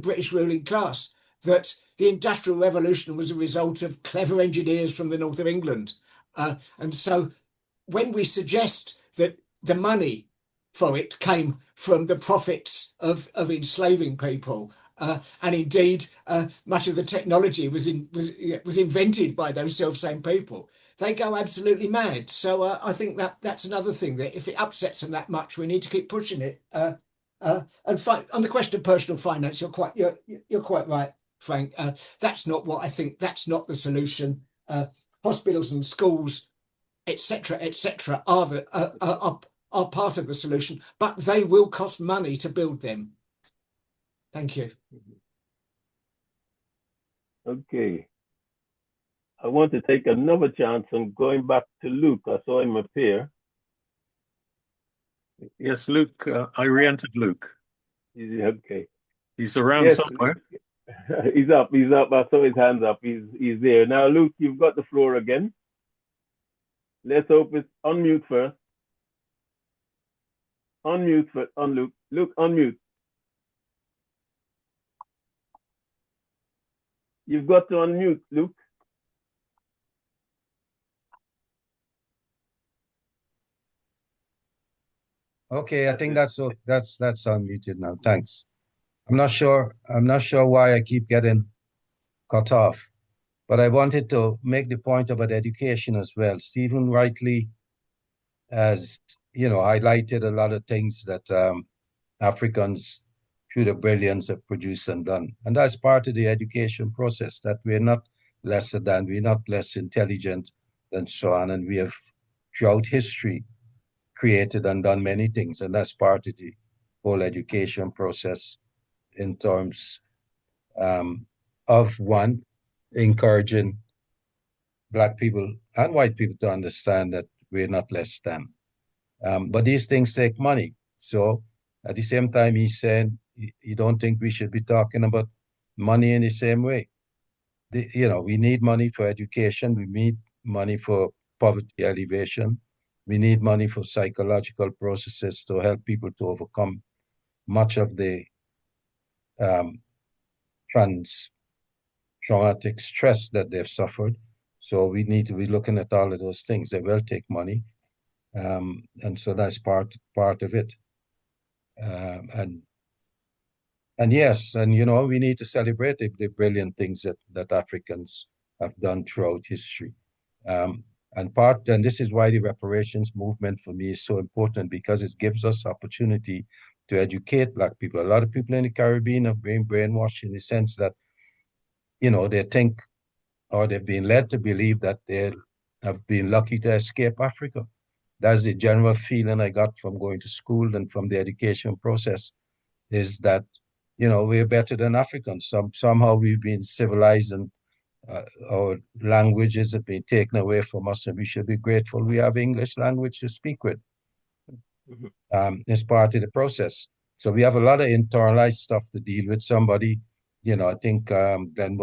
British ruling class, that the Industrial Revolution was a result of clever engineers from the north of England. And so when we suggest that the money for it came from the profits of enslaving people, and indeed much of the technology was invented by those self-same people, they go absolutely mad. So I think that's another thing, that if it upsets them that much, we need to keep pushing it. And on the question of personal finance, you're quite right, Frank. That's not what I think. That's not the solution. Hospitals and schools, etc., are part of the solution, but they will cost money to build them. Thank you. Okay. I want to take another chance on going back to Luke. I saw him appear. Yes, Luke. I re-entered Luke. Okay. He's around somewhere. He's up. I saw his hands up. He's there. Now, Luke, you've got the floor again. Let's hope it's unmute first. Unmute first. Luke. Luke, unmute. You've got to unmute, Luke. Okay, I think that's unmuted now. Thanks. I'm not sure why I keep getting cut off, but I wanted to make the point about education as well. Stephen rightly has, highlighted a lot of things that Africans through the brilliance have produced and done. And that's part of the education process, that we're not lesser than, we're not less intelligent than so on. And we have throughout history created and done many things. And that's part of the whole education process in terms of one, encouraging Black people and white people to understand that we're not less than. But these things take money. So at the same time, he's saying, you don't think we should be talking about money in the same way. We need money for education. We need money for poverty alleviation. We need money for psychological processes to help people to overcome much of the traumatic stress that they've suffered. So we need to be looking at all of those things. They will take money. And so that's part of it. And yes, and we need to celebrate the brilliant things that Africans have done throughout history. And this is why the reparations movement for me is so important, because it gives us opportunity to educate Black people. A lot of people in the Caribbean have been brainwashed in the sense that, they think, or they've been led to believe that they have been lucky to escape Africa. That's the general feeling I got from going to school and from the education process, is that, we're better than Africans. Somehow we've been civilized, and our languages have been taken away from us, and we should be grateful we have English language to speak with. It's part of the process. So we have a lot of internalized stuff to deal with. Somebody, I think Glenn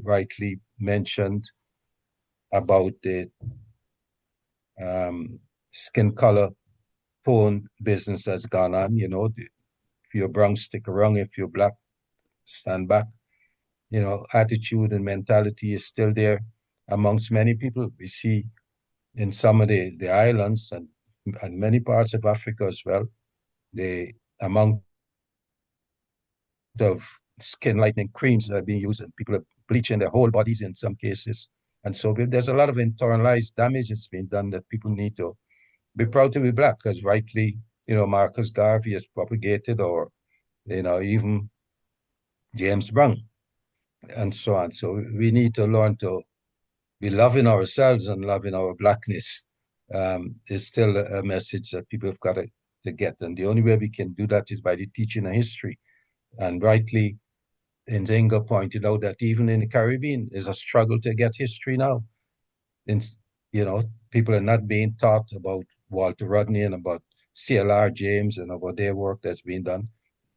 rightly mentioned about the skin color porn business has gone on. You know, if you're brown, stick around. If you're black, stand back. You know, attitude and mentality is still there amongst many people. We see in some of the islands and many parts of Africa as well, the amount of skin lightening creams that are being used, and people are bleaching their whole bodies in some cases. And so there's a lot of internalized damage that's been done that people need to be proud to be black, as rightly, you know, Marcus Garvey has propagated, or, you know, even James Brown, and so on. So we need to learn to be loving ourselves and loving our blackness. Is still a message that people have got to get. And the only way we can do that is by the teaching of history. And rightly, Nzinga pointed out that even in the Caribbean, there's a struggle to get history now. And, you know, people are not being taught about Walter Rodney and about CLR James and about their work that's been done.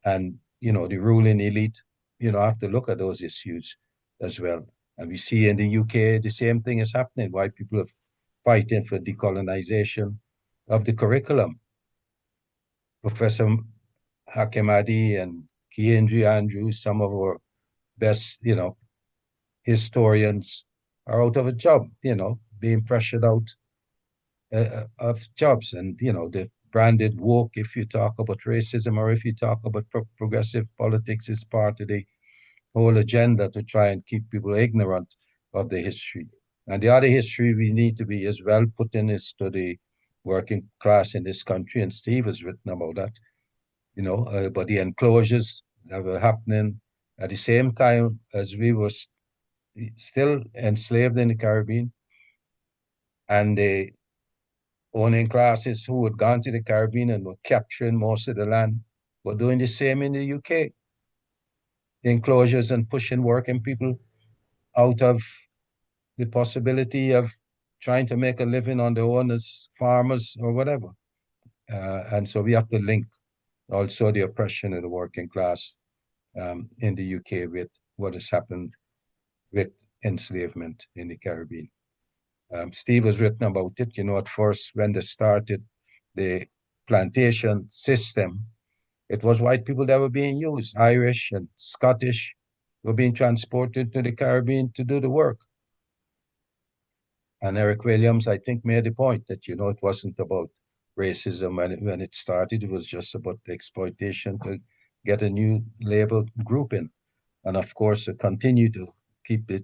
And, you know, the ruling elite, you know, have to look at those issues as well. And we see in the UK, the same thing is happening. White people are fighting for decolonization of the curriculum. Professor Hakemadi and Keandre Andrews, some of our best, you know, historians are out of a job, you know, being pressured out of jobs. And, you know, they've branded woke if you talk about racism, or if you talk about progressive politics, is part of the whole agenda to try and keep people ignorant of the history. And the other history we need to be as well put in is to the working class in this country. And Steve has written about that, you know, about the enclosures that were happening at the same time as we were still enslaved in the Caribbean. And the owning classes who had gone to the Caribbean and were capturing most of the land were doing the same in the UK. The enclosures and pushing working people out of the possibility of trying to make a living on their own as farmers or whatever. And so we have to link also the oppression of the working class in the UK with what has happened with enslavement in the Caribbean. Steve has written about it. You know, at first, when they started the plantation system, it was white people that were being used. Irish and Scottish were being transported to the Caribbean to do the work. And Eric Williams, I think, made the point that, you know, it wasn't about racism when it started. It was just about the exploitation to get a new labor grouping. And of course, to continue to keep the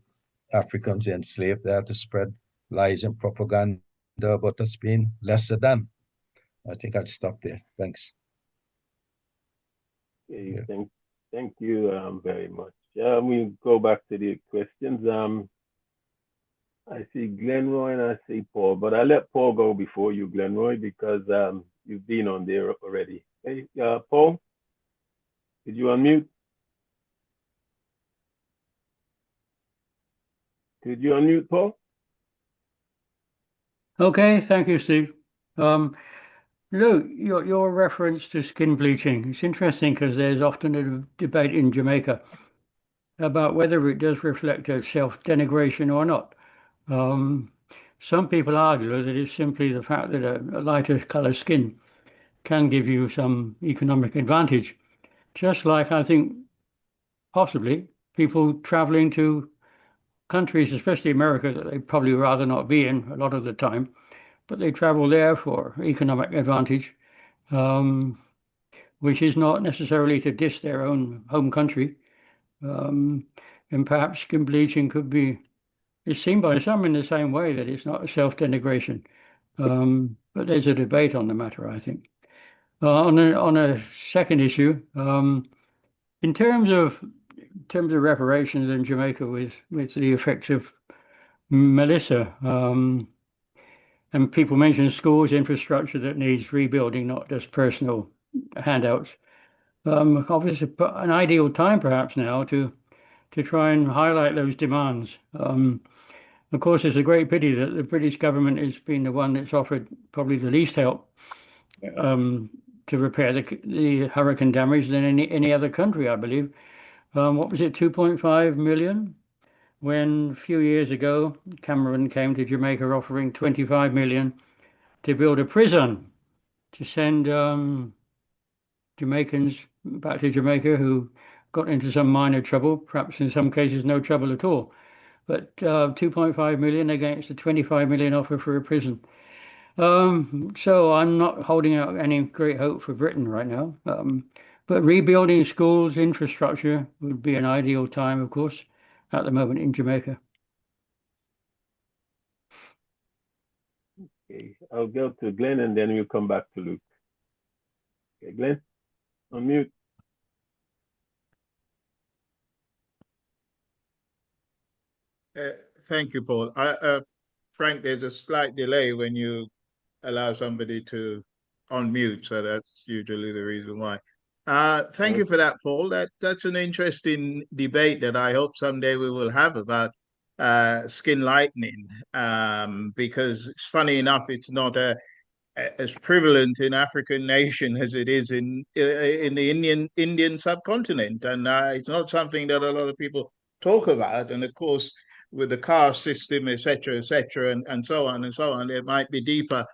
Africans enslaved, they had to spread lies and propaganda about us being lesser than. I think I'd stop there. Thanks. Okay, yeah. Thank you very much. We go back to the questions. I see Glenroy and I see Paul, but I let Paul go before you, Glenroy, because you've been on there already. Hey, Paul, did you unmute? Could you unmute, Paul? Okay, thank you, Steve. Lou, your reference to skin bleaching, it's interesting because there's often a debate in Jamaica about whether it does reflect a self-denigration or not. Some people argue that it's simply the fact that a lighter color skin can give you some economic advantage, just like I think possibly people traveling to countries, especially America, that they'd probably rather not be in a lot of the time, but they travel there for economic advantage, which is not necessarily to diss their own home country. And perhaps skin bleaching could be, it's seen by some in the same way that it's not a self-denigration. But there's a debate on the matter, I think. On a second issue, in terms of reparations in Jamaica with the effects of Melissa, and people mention schools, infrastructure that needs rebuilding, not just personal handouts. Obviously, an ideal time perhaps now to try and highlight those demands. Of course, it's a great pity that the British government has been the one that's offered probably the least help to repair the hurricane damage than any other country, I believe. What was it, 2.5 million? When a few years ago, Cameron came to Jamaica offering 25 million to build a prison to send Jamaicans back to Jamaica who got into some minor trouble, perhaps in some cases no trouble at all. But 2.5 million against a 25 million offer for a prison. So I'm not holding out any great hope for Britain right now. But rebuilding schools, infrastructure would be an ideal time, of course, at the moment in Jamaica. Okay, I'll go to Glenn and then we'll come back to Luke. Okay, Glenn, unmute. Thank you, Paul. Frank, there's a slight delay when you allow somebody to unmute, so that's usually the reason why. Thank you for that, Paul. That's an interesting debate that I hope someday we will have about skin lightening, because it's funny enough, it's not as prevalent in African nation as it is in the Indian subcontinent, and it's not something that a lot of people talk about. And of course, with the caste system, etc., and so on and so on, there might be deeper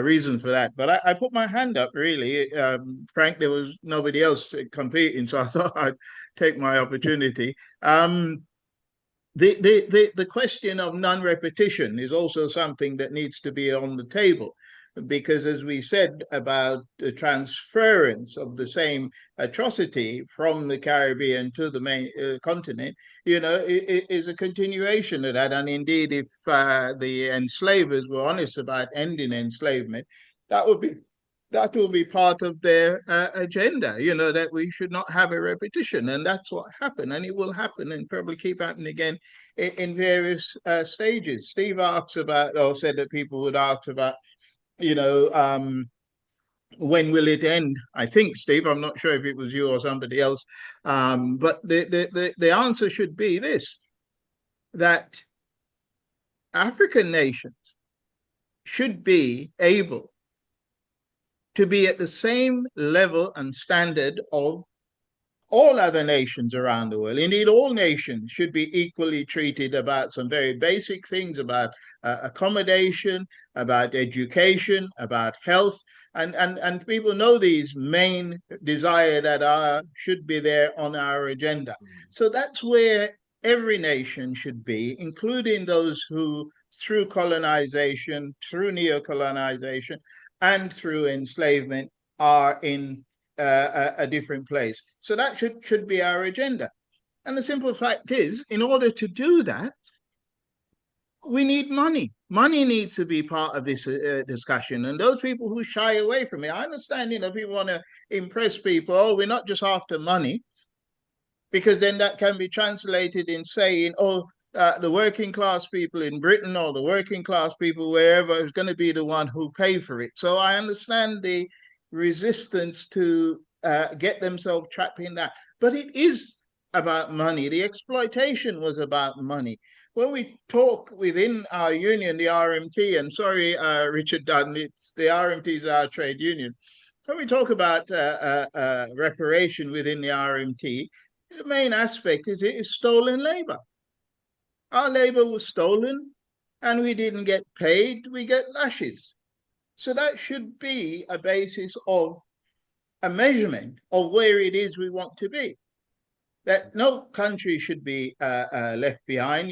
reason for that. But I put my hand up, really. Frank, there was nobody else competing, so I thought I'd take my opportunity. The question of non-repetition is also something that needs to be on the table, because as we said about the transference of the same atrocity from the Caribbean to the main continent, it is a continuation of that. And indeed, if the enslavers were honest about ending enslavement, that will be part of their agenda, that we should not have a repetition. And that's what happened. And it will happen and probably keep happening again in various stages. Steve asked about, or said that people would ask about, when will it end? I think, Steve, I'm not sure if it was you or somebody else, but the answer should be this, that African nations should be able to be at the same level and standard of all other nations around the world. Indeed, all nations should be equally treated about some very basic things, about accommodation, about education, about health. And people know these main desires that should be there on our agenda. So that's where every nation should be, including those who, through colonization, through neocolonization, and through enslavement, are in a different place. So that should be our agenda. And the simple fact is, in order to do that, we need money. Money needs to be part of this discussion. And those people who shy away from it, I understand, people want to impress people. Oh, we're not just after money, because then that can be translated in saying, the working class people in Britain or the working class people wherever is going to be the one who pay for it. So I understand the resistance to get themselves trapped in that. But it is about money. The exploitation was about money. When we talk within our union, the RMT, and sorry, Richard Dunn, it's the RMT is our trade union. When we talk about reparation within the RMT, the main aspect is it is stolen labor. Our labor was stolen and we didn't get paid, we get lashes. So that should be a basis of a measurement of where it is we want to be. That no country should be left behind.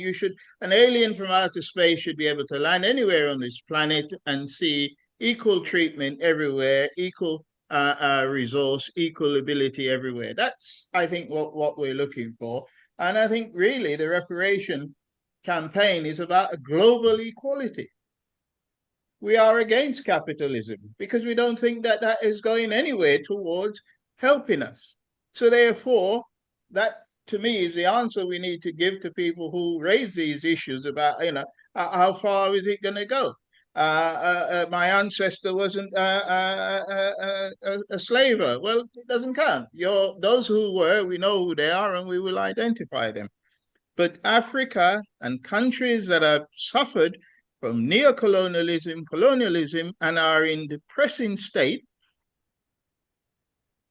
An alien from outer space should be able to land anywhere on this planet and see equal treatment everywhere, equal resource, equal ability everywhere. That's, I think, what we're looking for. And I think really the reparation campaign is about a global equality. We are against capitalism because we don't think that is going anywhere towards helping us. So therefore, that to me is the answer we need to give to people who raise these issues about, how far is it going to go? My ancestor wasn't a slaver. Well, it doesn't count. Those who were, we know who they are and we will identify them. But Africa and countries that have suffered from neocolonialism, colonialism, and are in depressing state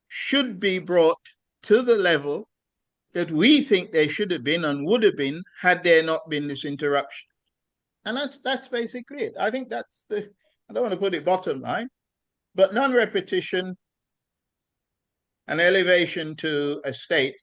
should be brought to the level that we think they should have been and would have been had there not been this interruption. And that's basically it. I think that's I don't want to put it bottom line, but non-repetition, an elevation to a state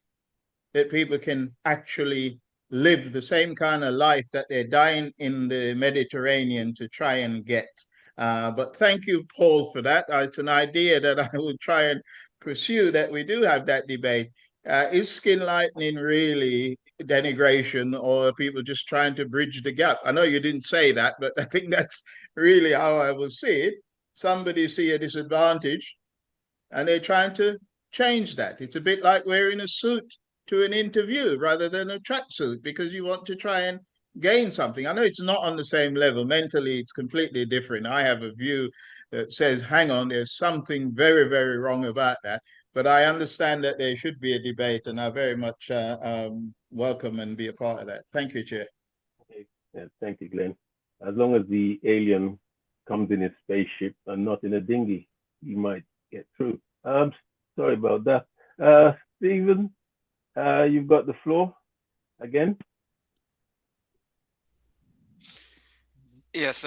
that people can actually live the same kind of life that they're dying in the Mediterranean to try and get. But thank you, Paul, for that. It's an idea that I will try and pursue, that we do have that debate. Is skin lightening really denigration, or are people just trying to bridge the gap? I know you didn't say that, but I think that's really how I will see it. Somebody see a disadvantage and they're trying to change that. It's a bit like wearing a suit to an interview rather than a tracksuit because you want to try and gain something. I know it's not on the same level. Mentally, it's completely different. I have a view that says, hang on, there's something very, very wrong about that. But I understand that there should be a debate, and I very much welcome and be a part of that. Thank you, Chair. Okay. Yeah, thank you, Glenn. As long as the alien comes in a spaceship and not in a dinghy, he might get through. Sorry about that. Stephen, you've got the floor again. Yes,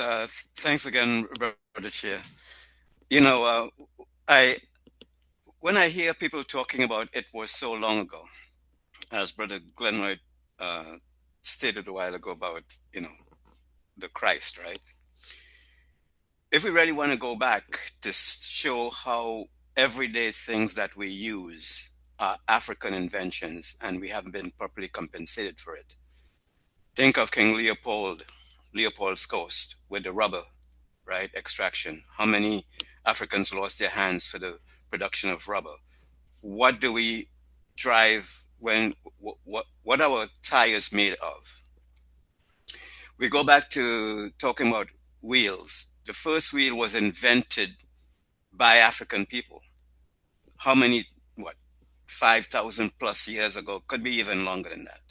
thanks again, Brother Chair. You know, when I hear people talking about it was so long ago, as Brother Glenroy stated a while ago about, you know, the Christ, right? If we really want to go back to show how everyday things that we use are African inventions and we haven't been properly compensated for it. Think of King Leopold's Coast with the rubber, right? Extraction. How many Africans lost their hands for the production of rubber? What do we drive when, what are our tires made of? We go back to talking about wheels. The first wheel was invented by African people. How many, 5,000 plus years ago? Could be even longer than that,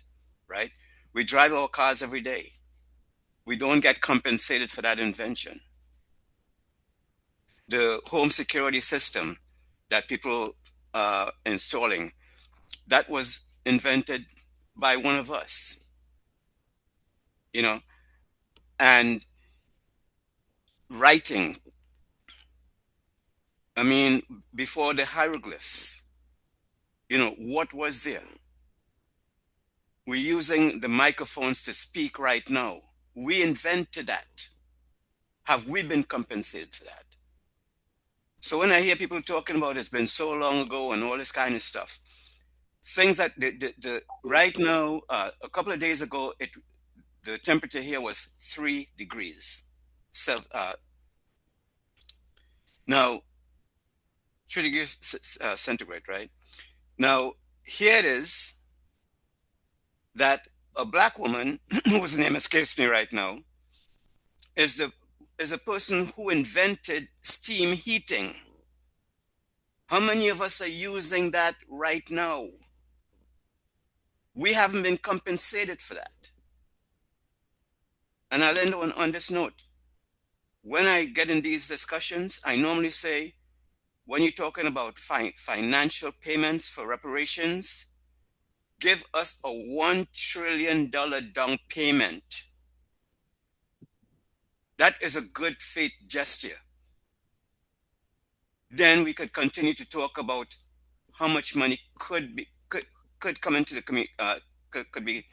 right? We drive our cars every day. We don't get compensated for that invention. The home security system that people are installing, that was invented by one of us, you know, and writing. I mean, before the hieroglyphs, you know, what was there? We're using the microphones to speak right now. We invented that. Have we been compensated for that? So when I hear people talking about it's been so long ago and all this kind of stuff, things that right now, a couple of days ago, the temperature here was 3 degrees now 3 degrees centigrade, right? Now here it is that a black woman, whose name escapes me right now, is a person who invented steam heating. How many of us are using that right now? We haven't been compensated for that. And I'll end on this note. When I get in these discussions, I normally say, when you're talking about financial payments for reparations, give us a $1 trillion down payment. That is a good faith gesture. Then we could continue to talk about how much money could come into the community. Could be.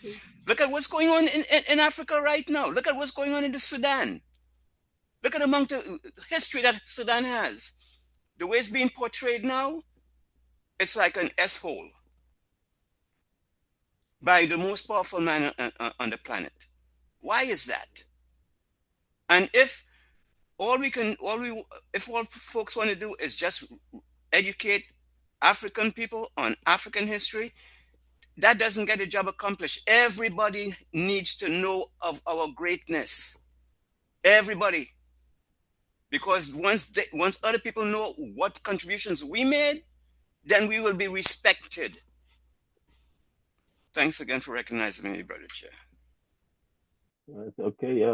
Look at what's going on in Africa right now. Look at what's going on in the Sudan. Look at the amount of history that Sudan has. The way it's being portrayed now, it's like an S-hole by the most powerful man on the planet. Why is that? And if all folks want to do is just educate African people on African history, that doesn't get the job accomplished. Everybody needs to know of our greatness. Everybody. Because once other people know what contributions we made, then we will be respected. Thanks again for recognizing me, Brother Chair. That's okay.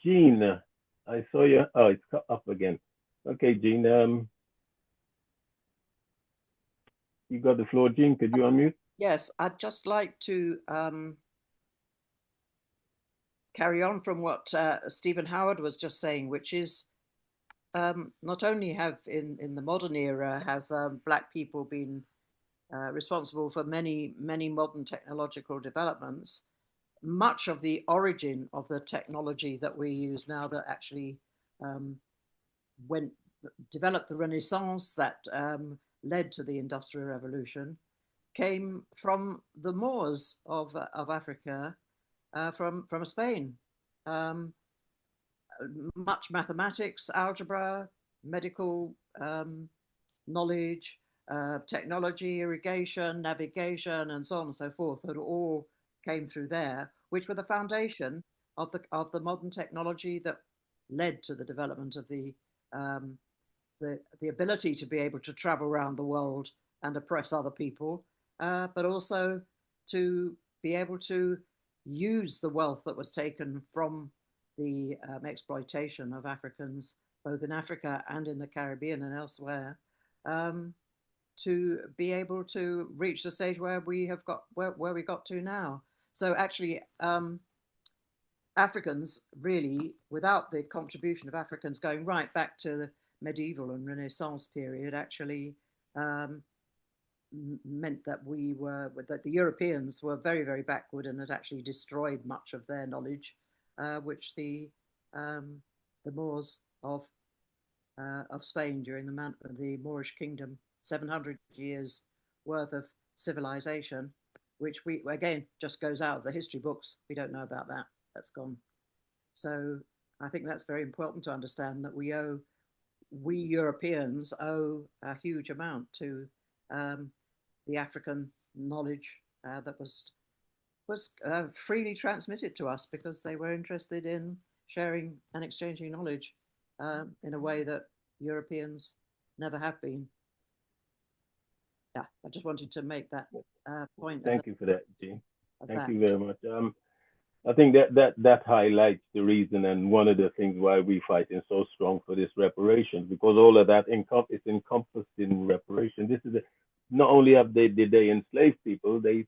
Jean, I saw you. Oh, it's up again. Okay, Jean. You got the floor, Jean. Could you unmute? Yes, I'd just like to carry on from what Stephen Howard was just saying, which is not only have in the modern era have Black people been responsible for many modern technological developments, much of the origin of the technology that we use now that actually developed the Renaissance that led to the Industrial Revolution came from the Moors of Africa, from Spain. Much mathematics, algebra, medical knowledge, technology, irrigation, navigation, and so on and so forth, that all came through there, which were the foundation of the modern technology that led to the development of the ability to be able to travel around the world and oppress other people, but also to be able to use the wealth that was taken from the exploitation of Africans, both in Africa and in the Caribbean and elsewhere, to be able to reach the stage where we have got where we got to now. So actually, Africans really, without the contribution of Africans going right back to the medieval and Renaissance period, actually meant that that the Europeans were very, very backward and had actually destroyed much of their knowledge, which the Moors of Spain during the Moorish kingdom, 700 years worth of civilization, which we again just goes out of the history books. We don't know about that. That's gone. So I think that's very important to understand, that we Europeans owe a huge amount to the African knowledge that was freely transmitted to us, because they were interested in sharing and exchanging knowledge in a way that Europeans never have been. Yeah, I just wanted to make that point. Thank you for that, Jean. Thank you very much. I think that highlights the reason and one of the things why we fighting so strong for this reparations, because all of that is encompassed in reparation. This is not only have did they enslave people, they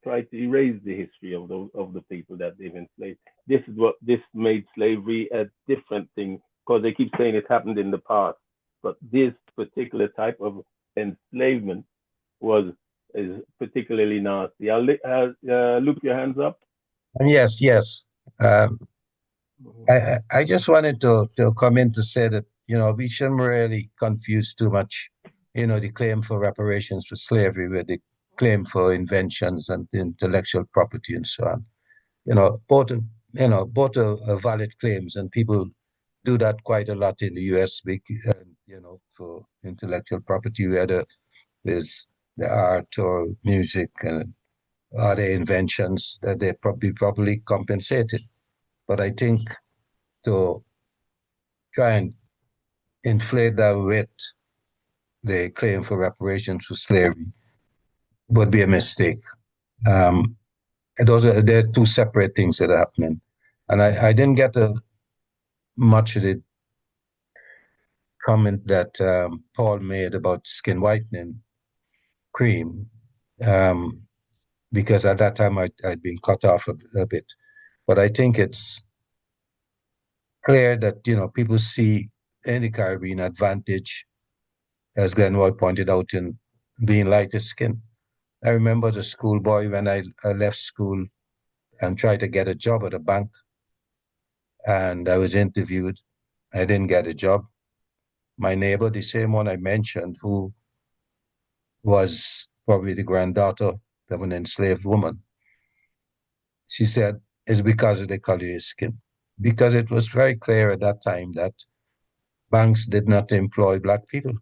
tried to erase the history of the people that they've enslaved. This made slavery a different thing, because they keep saying it happened in the past, but this particular type of enslavement is particularly nasty. Luke, your hands up. Yes. I just wanted to come in to say that, we shouldn't really confuse too much, the claim for reparations for slavery with the claim for inventions and intellectual property and so on. Both are valid claims, and people do that quite a lot in the US, for intellectual property, whether there's the art or music and other inventions that they're probably properly compensated. But I think to try and inflate that with the claim for reparations for slavery would be a mistake. They're two separate things that are happening. And I didn't get much of the comment that Paul made about skin whitening cream, because at that time I'd been cut off a bit. But I think it's clear that, people see in the Caribbean advantage, as Glenroy pointed out, in being lighter skin. I remember as a schoolboy when I left school and tried to get a job at a bank, and I was interviewed. I didn't get a job. My neighbor, the same one I mentioned, who was probably the granddaughter of an enslaved woman, she said, it's because of the color of your skin. Because it was very clear at that time that banks did not employ Black people.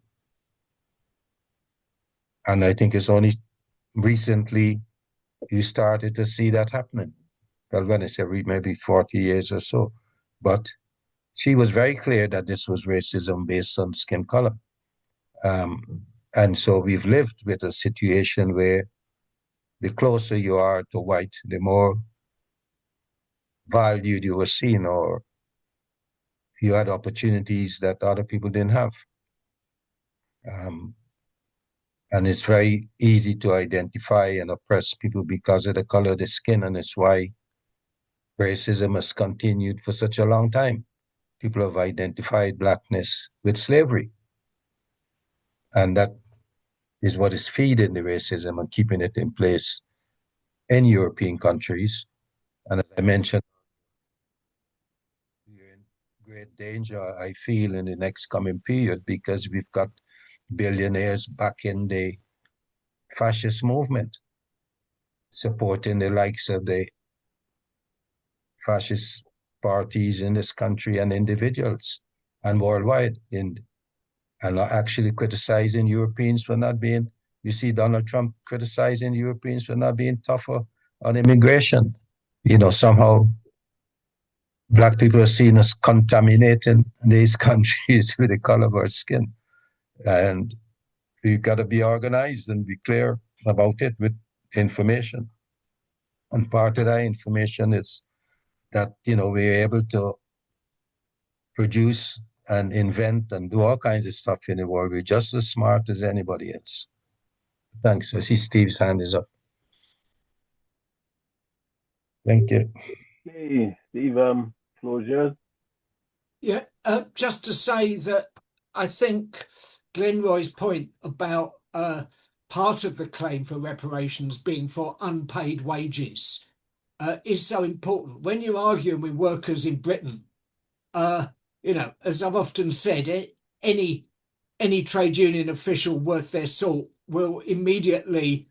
And I think it's only recently you started to see that happening. Well, when I say maybe 40 years or so. But she was very clear that this was racism based on skin color. And so we've lived with a situation where the closer you are to white, the more valued you were seen, or you had opportunities that other people didn't have. And it's very easy to identify and oppress people because of the color of the skin, and it's why racism has continued for such a long time. people have identified blackness with slavery. And that is what is feeding the racism and keeping it in place in European countries. And as I mentioned, we're in great danger, I feel, in the next coming period because we've got billionaires back in the fascist movement, supporting the likes of the fascist parties in this country and individuals and worldwide, and not actually criticizing Europeans for not being, you see Donald Trump criticizing Europeans for not being tougher on immigration. You know, somehow Black people are seen as contaminating these countries with the color of our skin. And we've got to be organized and be clear about it with information. And part of that information is that, you know, we're able to produce and invent and do all kinds of stuff in the world. We're just as smart as anybody else. Thanks. I see Steve's hand is up. Thank you. Okay, Steve, floor is yours. Yeah, just to say that I think Glenroy's point about part of the claim for reparations being for unpaid wages is so important. When you're arguing with workers in Britain, you know, as I've often said, any trade union official worth their salt will immediately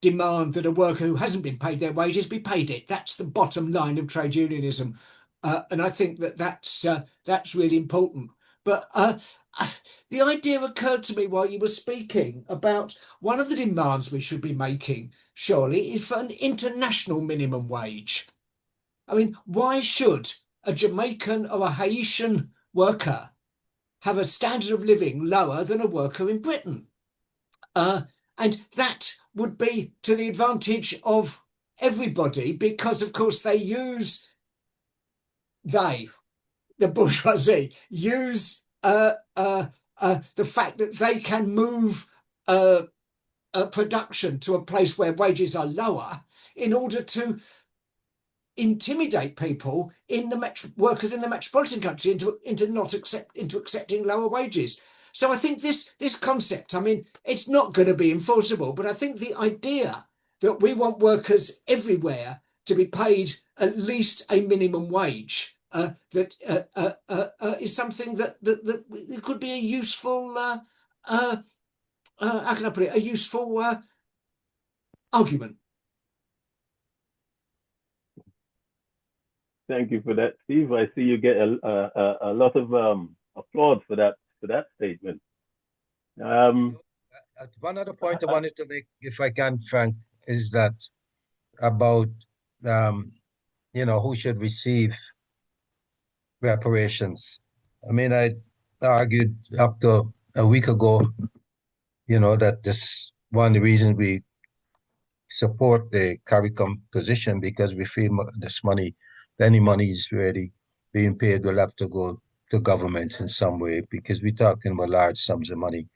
demand that a worker who hasn't been paid their wages be paid it. That's the bottom line of trade unionism. And I think that that's really important. But the idea occurred to me while you were speaking about one of the demands we should be making, surely, is for an international minimum wage. I mean, why should a Jamaican or a Haitian worker have a standard of living lower than a worker in Britain? And that would be to the advantage of everybody because, of course, the bourgeoisie, use the fact that they can move production to a place where wages are lower in order to intimidate people workers in the metropolitan country into accepting lower wages. So I think this concept, I mean, it's not going to be enforceable, but I think the idea that we want workers everywhere to be paid at least a minimum wage is something that could be a useful, how can I put it, a useful argument. Thank you for that, Steve. I see you get a lot of applause for that statement. One other point I wanted to make, if I can, Frank, is that about you know, who should receive reparations. I mean, I argued up to a week ago, you know, that this one of the reasons we support the CARICOM position because we feel this money, any money is really being paid will have to go to governments in some way because we're talking about large sums of money,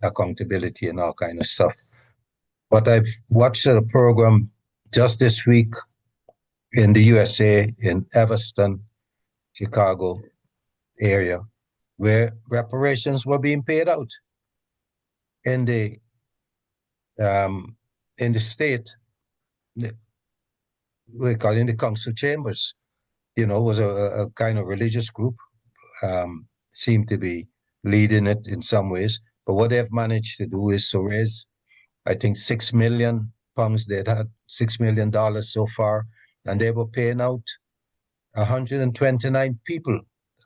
accountability and all kind of stuff. But I've watched a program just this week in the USA, in Evanston, Chicago area, where reparations were being paid out in the state, we call it in the council chambers. You know, was a kind of religious group, seemed to be leading it in some ways. But what they've managed to do is to raise, I think, £6 million. They'd had $6 million so far, and they were paying out 129 people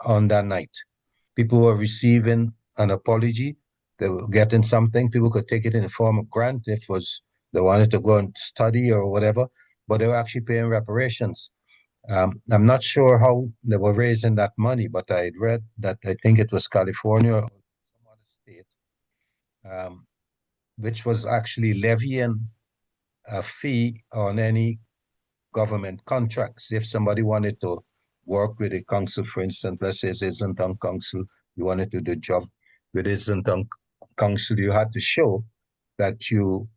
on that night. People were receiving an apology. They were getting something. People could take it in the form of grant if they wanted to go and study or whatever, but they were actually paying reparations. I'm not sure how they were raising that money, but I read that I think it was California or some other state, which was actually levying a fee on any government contracts. If somebody wanted to work with a council, for instance, let's say it's Islington Council, you wanted to do a job with Islington Council, you had to show that your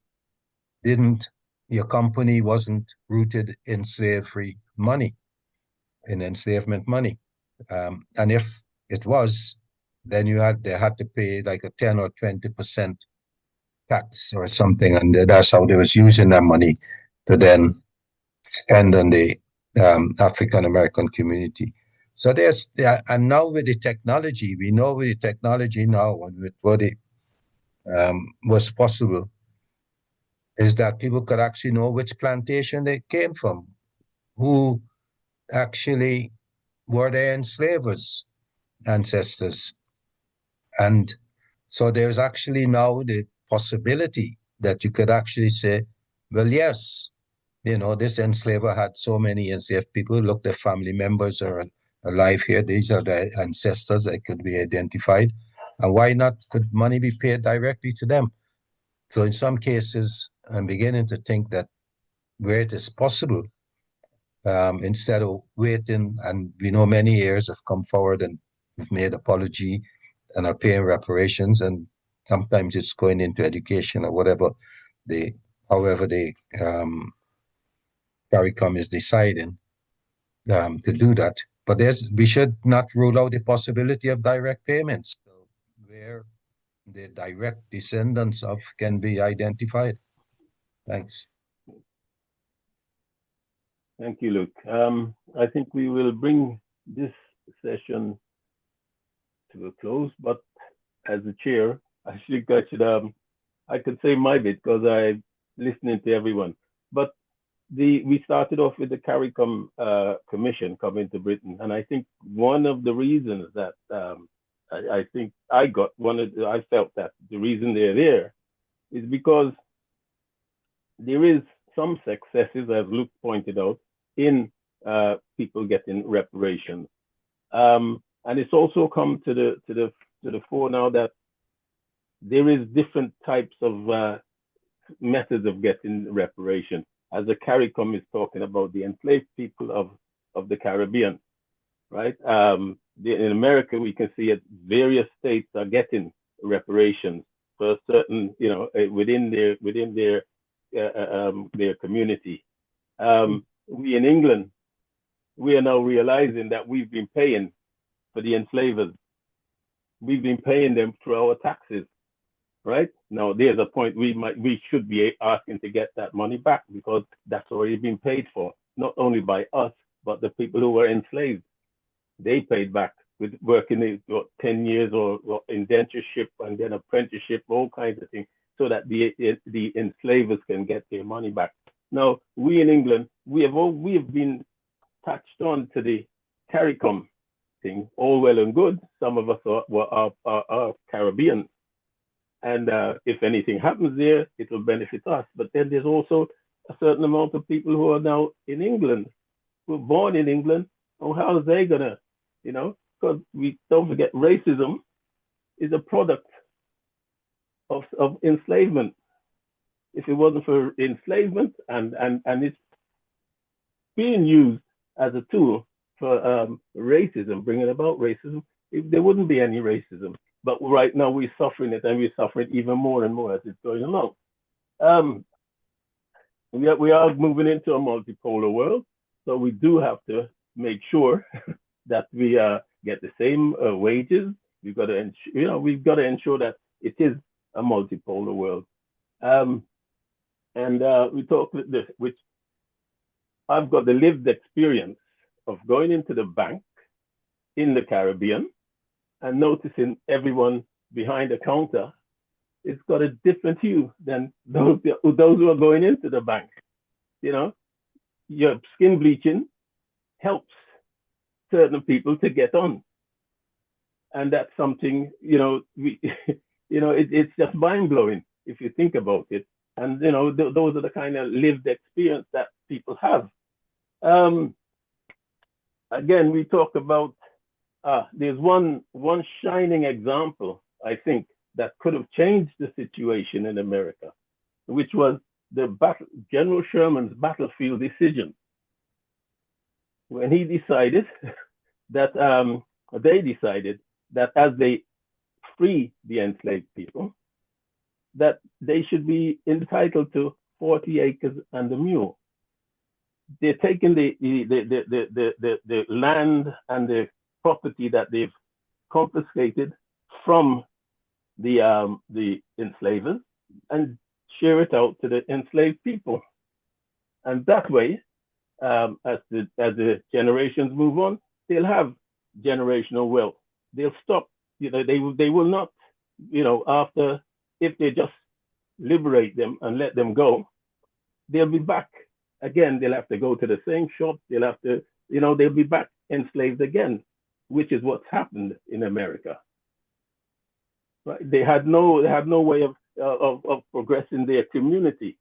company wasn't rooted in slavery money, in enslavement money. And if it was, then they had to pay like a 10 or 20% tax or something, and that's how they was using that money to then spend on the African American community. So and now with the technology, we know with the technology now and with what it was possible, is that people could actually know which plantation they came from, who actually were their enslavers' ancestors. And so there's actually now the possibility that you could actually say, well, yes, this enslaver had so many enslaved people. Look, their family members are alive here. These are their ancestors that could be identified. And why not could money be paid directly to them? So in some cases, I'm beginning to think that where it is possible, instead of waiting, and we know many years have come forward and we've made apology and are paying reparations, and sometimes it's going into education or whatever however the CARICOM is deciding to do that. But we should not rule out the possibility of direct payments, where the direct descendants of can be identified. Thanks. Thank you, Luke. I think we will bring this session to a close, but as the chair, I could say my bit because I'm listening to everyone. But we started off with the CARICOM Commission coming to Britain, and I think one of the reasons that I felt that the reason they're there is because there is some successes, as Luke pointed out, in people getting reparations, and it's also come to the fore now that there is different types of methods of getting reparation. As the CARICOM is talking about the enslaved people of the Caribbean, right? In America, we can see that various states are getting reparations for certain, within their community. We in England, we are now realizing that we've been paying for the enslavers. We've been paying them through our taxes, right? Now there's a point we should be asking to get that money back, because that's already been paid for, not only by us, but the people who were enslaved. They paid back with working 10 years or indentureship and then apprenticeship, all kinds of things, so that the enslavers can get their money back. Now, we in England, we have been touched on to the CARICOM thing, all well and good. Some of us are Caribbean, and if anything happens there, it will benefit us. But then there's also a certain amount of people who are now in England, who were born in England. Oh, how are they gonna, because we don't forget, racism is a product of enslavement. If it wasn't for enslavement and it's being used as a tool for racism, bringing about racism, there wouldn't be any racism. But right now we're suffering it, and we're suffering even more and more as it's going along. We are moving into a multipolar world, so we do have to make sure that we get the same wages. We've got to ensure that it is a multipolar world. We talked with this, which I've got the lived experience of going into the bank in the Caribbean and noticing everyone behind the counter, it's got a different hue than those who are going into the bank. Your skin bleaching helps certain people to get on, and that's something it's just mind blowing if you think about it. And those are the kind of lived experience that people have. Again, we talk about there's one shining example, I think, that could have changed the situation in America, which was General Sherman's battlefield decision, when he decided that they decided that as they free the enslaved people, that they should be entitled to 40 acres and a mule. They're taking the land and the property that they've confiscated from the enslavers and share it out to the enslaved people. And that way, as the generations move on, they'll have generational wealth. They'll stop, they will not, after, if they just liberate them and let them go, they'll be back again. They'll have to go to the same shop. They'll have to, they'll be back enslaved again, which is what's happened in America. Right? They had no way of progressing their community.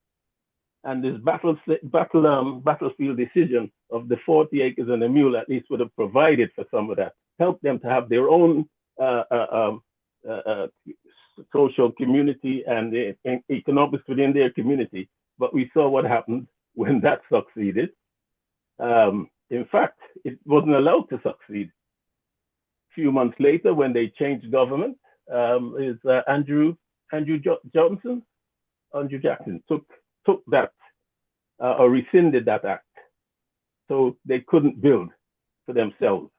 And this battlefield decision of the 40 acres and a mule at least would have provided for some of that, helped them to have their own social community and economics within their community. But we saw what happened when that succeeded. In fact, it wasn't allowed to succeed. A few months later, when they changed government, Andrew Jackson took that or rescinded that act, so they couldn't build for themselves.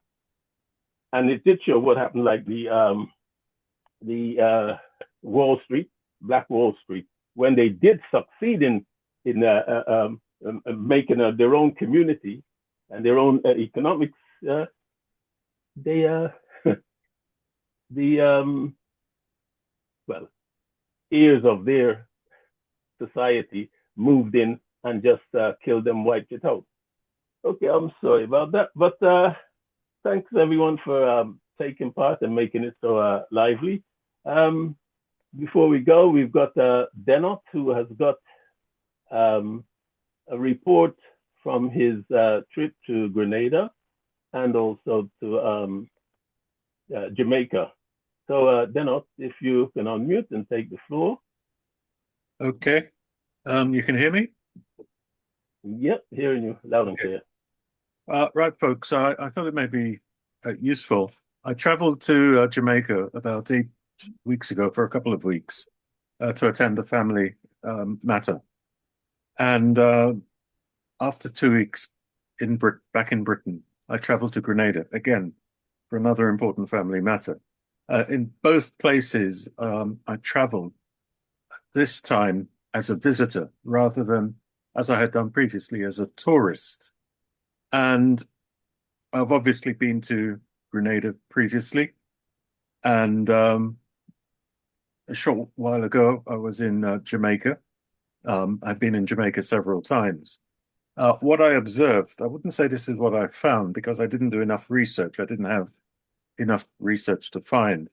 And it did show what happened, like the Wall Street, Black Wall Street, when they did succeed in making their own community and their own economics, ears of their society moved in and just killed them, wiped it out. Okay, I'm sorry about that, but thanks everyone for taking part and making it so lively. Before we go, we've got Denot, who has got a report from his trip to Grenada and also to Jamaica. So Denot, if you can unmute and take the floor. Okay. You can hear me? Yep, hearing you loud and clear. Right, folks, I thought it may be useful. I traveled to Jamaica about 8 weeks ago for a couple of weeks to attend a family matter. And after 2 weeks back in Britain, I traveled to Grenada again for another important family matter. In both places, I traveled this time as a visitor rather than, as I had done previously, as a tourist. And I've obviously been to Grenada previously. And a short while ago, I was in Jamaica. I've been in Jamaica several times. What I observed, I wouldn't say this is what I found because I didn't do enough research. I didn't have enough research to find.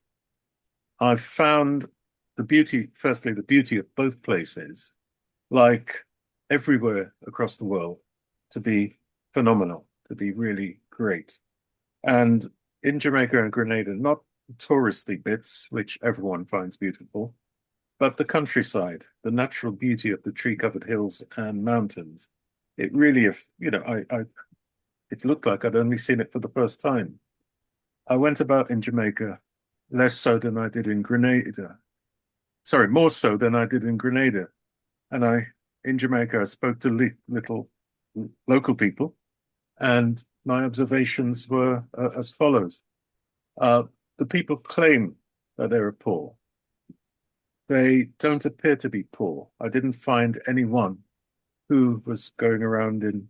I found the beauty, firstly, the beauty of both places, like everywhere across the world, to be phenomenal, to be really great. And in Jamaica and Grenada, not touristy bits, which everyone finds beautiful, but the countryside, the natural beauty of the tree-covered hills and mountains. It really, it looked like I'd only seen it for the first time. I went about in Jamaica less so than I did in Grenada. Sorry, more so than I did in Grenada. And in Jamaica, I spoke to little local people, and my observations were as follows. The people claim that they're poor. They don't appear to be poor. I didn't find anyone who was going around in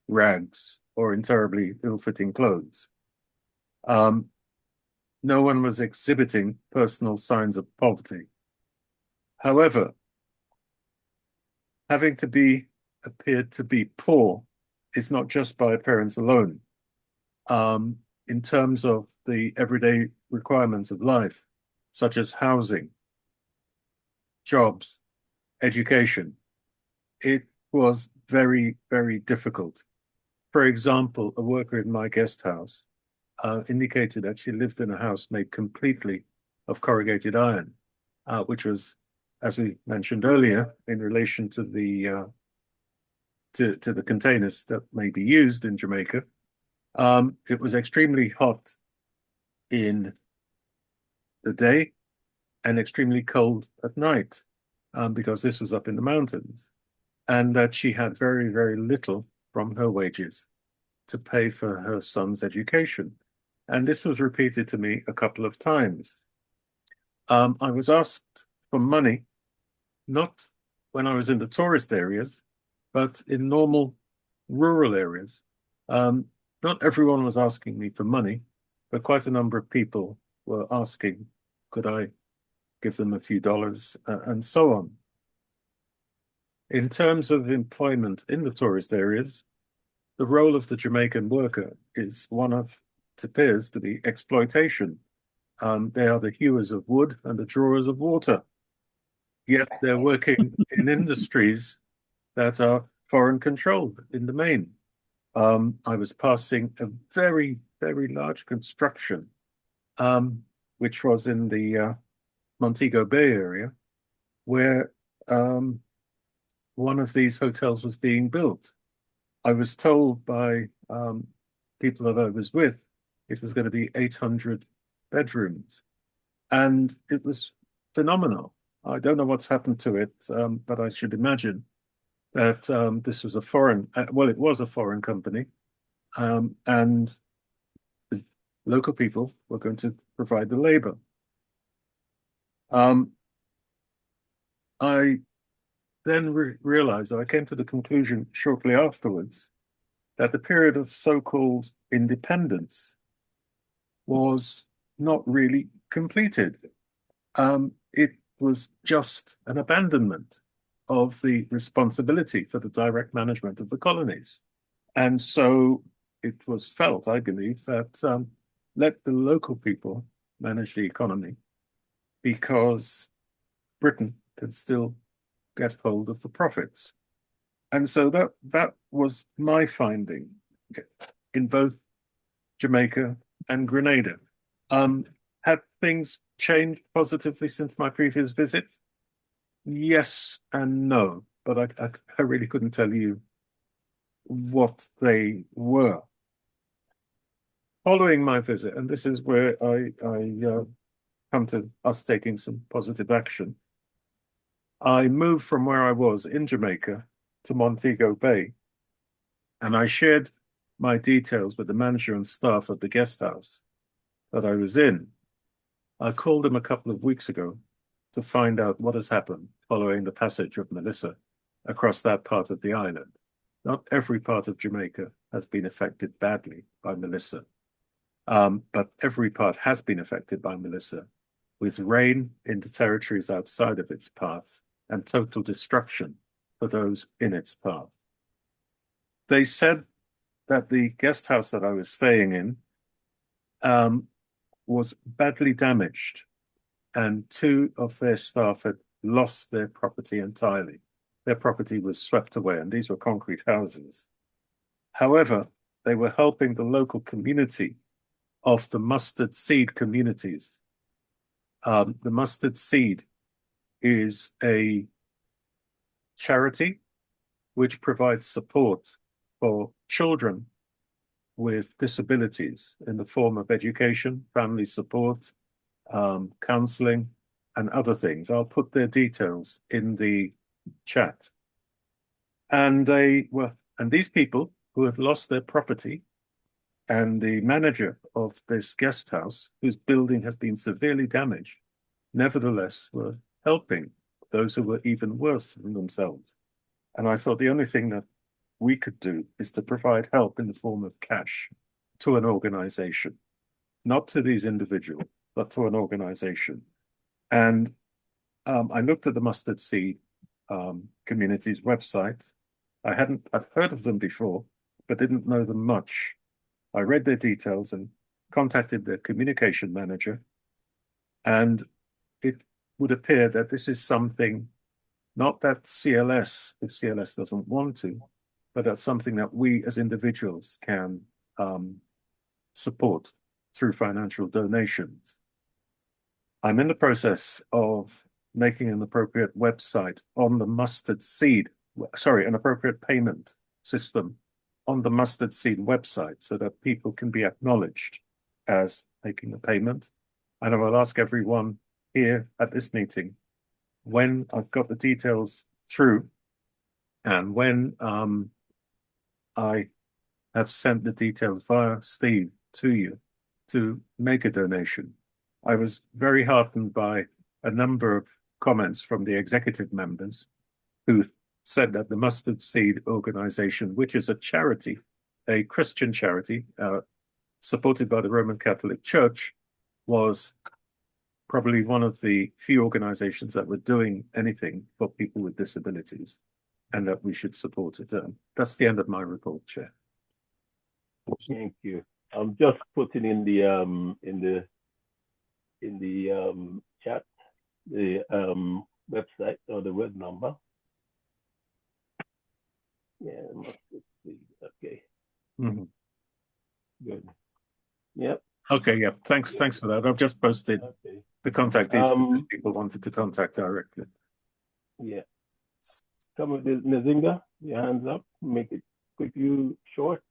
rags or in terribly ill-fitting clothes. No one was exhibiting personal signs of poverty. However, having to appear to be poor is not just by appearance alone. In terms of the everyday requirements of life, such as housing, jobs, education, it was very, very difficult. For example, a worker in my guest house indicated that she lived in a house made completely of corrugated iron, which was, as we mentioned earlier, in relation to the containers that may be used in Jamaica. It was extremely hot in the day and extremely cold at night, because this was up in the mountains, and that she had very, very little from her wages to pay for her son's education. And this was repeated to me a couple of times. I was asked for money, not when I was in the tourist areas, but in normal rural areas. Not everyone was asking me for money, but quite a number of people were asking, could I give them a few dollars, and so on. In terms of employment in the tourist areas, the role of the Jamaican worker is one of, it appears to be, exploitation. They are the hewers of wood and the drawers of water. Yet they're working in industries that are foreign controlled in the main. I was passing a very, very large construction, which was in the Montego Bay area, where one of these hotels was being built. I was told by people that I was with, it was going to be 800 bedrooms. And it was phenomenal. I don't know what's happened to it, but I should imagine that this was a foreign, well, it was a foreign company, and the local people were going to provide the labor. I then realized, I came to the conclusion shortly afterwards, that the period of so-called independence was not really completed. It was just an abandonment of the responsibility for the direct management of the colonies. And so it was felt, I believe, that let the local people manage the economy, because Britain could still get hold of the profits. And so that was my finding in both Jamaica and Grenada. Have things changed positively since my previous visit? Yes and no, but I really couldn't tell you what they were. Following my visit, and this is where I come to us taking some positive action, I moved from where I was in Jamaica to Montego Bay, and I shared my details with the manager and staff of the guest house that I was in. I called him a couple of weeks ago to find out what has happened following the passage of Melissa across that part of the island. Not every part of Jamaica has been affected badly by Melissa, but every part has been affected by Melissa, with rain in the territories outside of its path and total destruction for those in its path. They said that the guest house that I was staying in was badly damaged, and 2 of their staff had lost their property entirely. Their property was swept away, and these were concrete houses. However, they were helping the local community of the mustard seed communities. The mustard seed is a charity which provides support for children with disabilities in the form of education, family support, counseling, and other things. I'll put their details in the chat. And these people who had lost their property, and the manager of this guest house, whose building has been severely damaged, nevertheless were helping those who were even worse than themselves. And I thought the only thing that we could do is to provide help in the form of cash to an organization, not to these individuals, but to an organization. And I looked at the Mustard Seed community's website. I'd heard of them before, but didn't know them much. I read their details and contacted their communication manager, and it would appear that this is something, not that CLS, if CLS doesn't want to, but that's something that we as individuals can support through financial donations. I'm in the process of making an appropriate website on the Mustard Seed, an appropriate payment system on the Mustard Seed website so that people can be acknowledged as making a payment. And I will ask everyone here at this meeting, when I've got the details through and when I have sent the details via Steve to you, to make a donation. I was very heartened by a number of comments from the executive members who said that the Mustard Seed organization, which is a charity, a Christian charity supported by the Roman Catholic Church, was probably one of the few organizations that were doing anything for people with disabilities, and that we should support it. That's the end of my report, Chair. Thank you. I'm just putting in the chat the website or the web number. Yeah, Mustard Seed. Okay. Mm-hmm. Good. Yep. Okay. Yeah. Thanks for that. I've just posted the contact details if people wanted to contact directly. Yeah. Come with this, Nzinga. Your hands up. Make it quick. You short.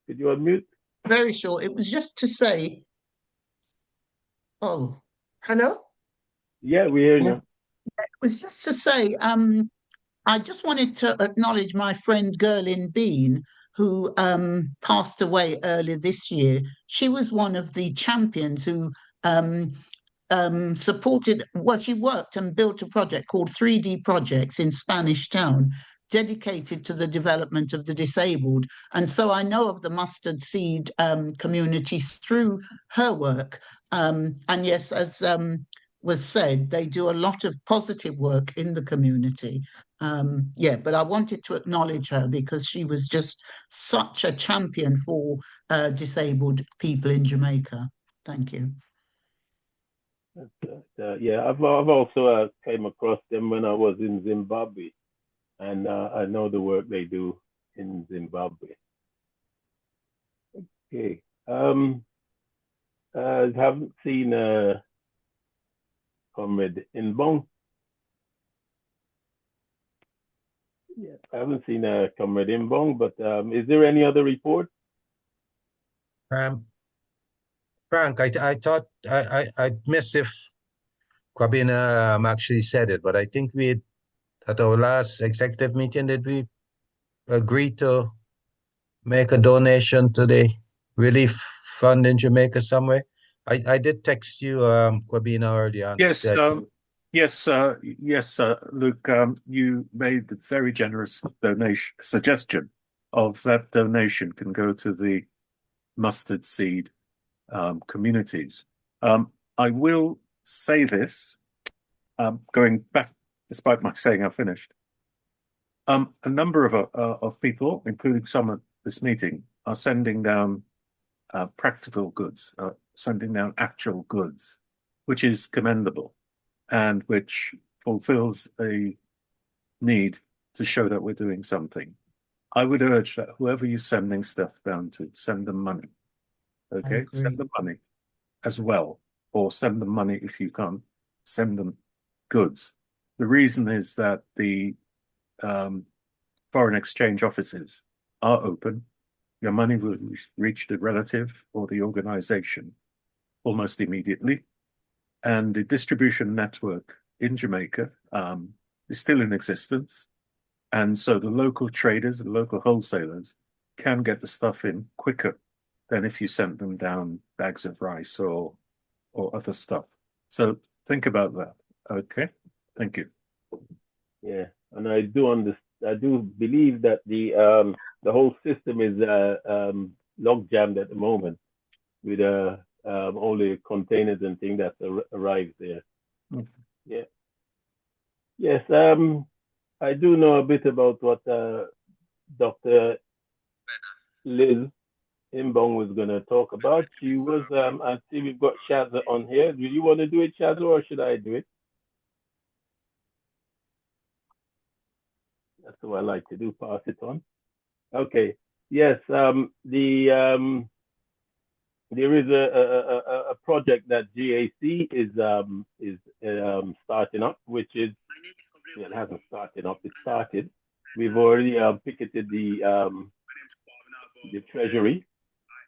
Could you unmute? Very short. It was just to say. Oh, hello. Yeah, we hear you. It was just to say. I just wanted to acknowledge my friend Gerlin Bean, who passed away earlier this year. She was one of the champions who supported, well, she worked and built a project called 3D Projects in Spanish Town, dedicated to the development of the disabled. And so I know of the Mustard Seed community through her work. And yes, as was said, they do a lot of positive work in the community. But I wanted to acknowledge her because she was just such a champion for disabled people in Jamaica. Thank you. Yeah, I've also came across them when I was in Zimbabwe, and I know the work they do in Zimbabwe. Okay. I haven't seen Comrade Inbong. Yeah, I haven't seen Comrade Inbong, but is there any other report? Frank, I thought I missed if Kwabena actually said it, but I think we at our last executive meeting, did we agree to make a donation to the relief fund in Jamaica somewhere? I did text you, Kwabena, earlier. Yes, Luke, you made a very generous suggestion of that donation can go to the Mustard Seed communities. I will say this, going back, despite my saying I finished. A number of people, including some at this meeting, are sending down practical goods, sending down actual goods, which is commendable and which fulfills a need to show that we're doing something. I would urge that whoever you're sending stuff down to, send them money. Okay, send them money as well, or send them money if you can't send them goods. The reason is that the foreign exchange offices are open. Your money will reach the relative or the organization almost immediately. And the distribution network in Jamaica is still in existence. And so the local traders, the local wholesalers can get the stuff in quicker than if you sent them down bags of rice or other stuff. So think about that. Okay, thank you. Yeah, and I do believe that the whole system is log jammed at the moment with only containers and things that arrive there. Mm-hmm. Yeah. Yes. I do know a bit about what Dr. Liz Imbong was going to talk about. She was. I see we've got Shazza on here. Do you want to do it, Shazza, or should I do it? That's what I like to do. Pass it on. Okay. Yes. There is a project that GAC is starting up, which is it hasn't started up. It started. We've already picketed the Treasury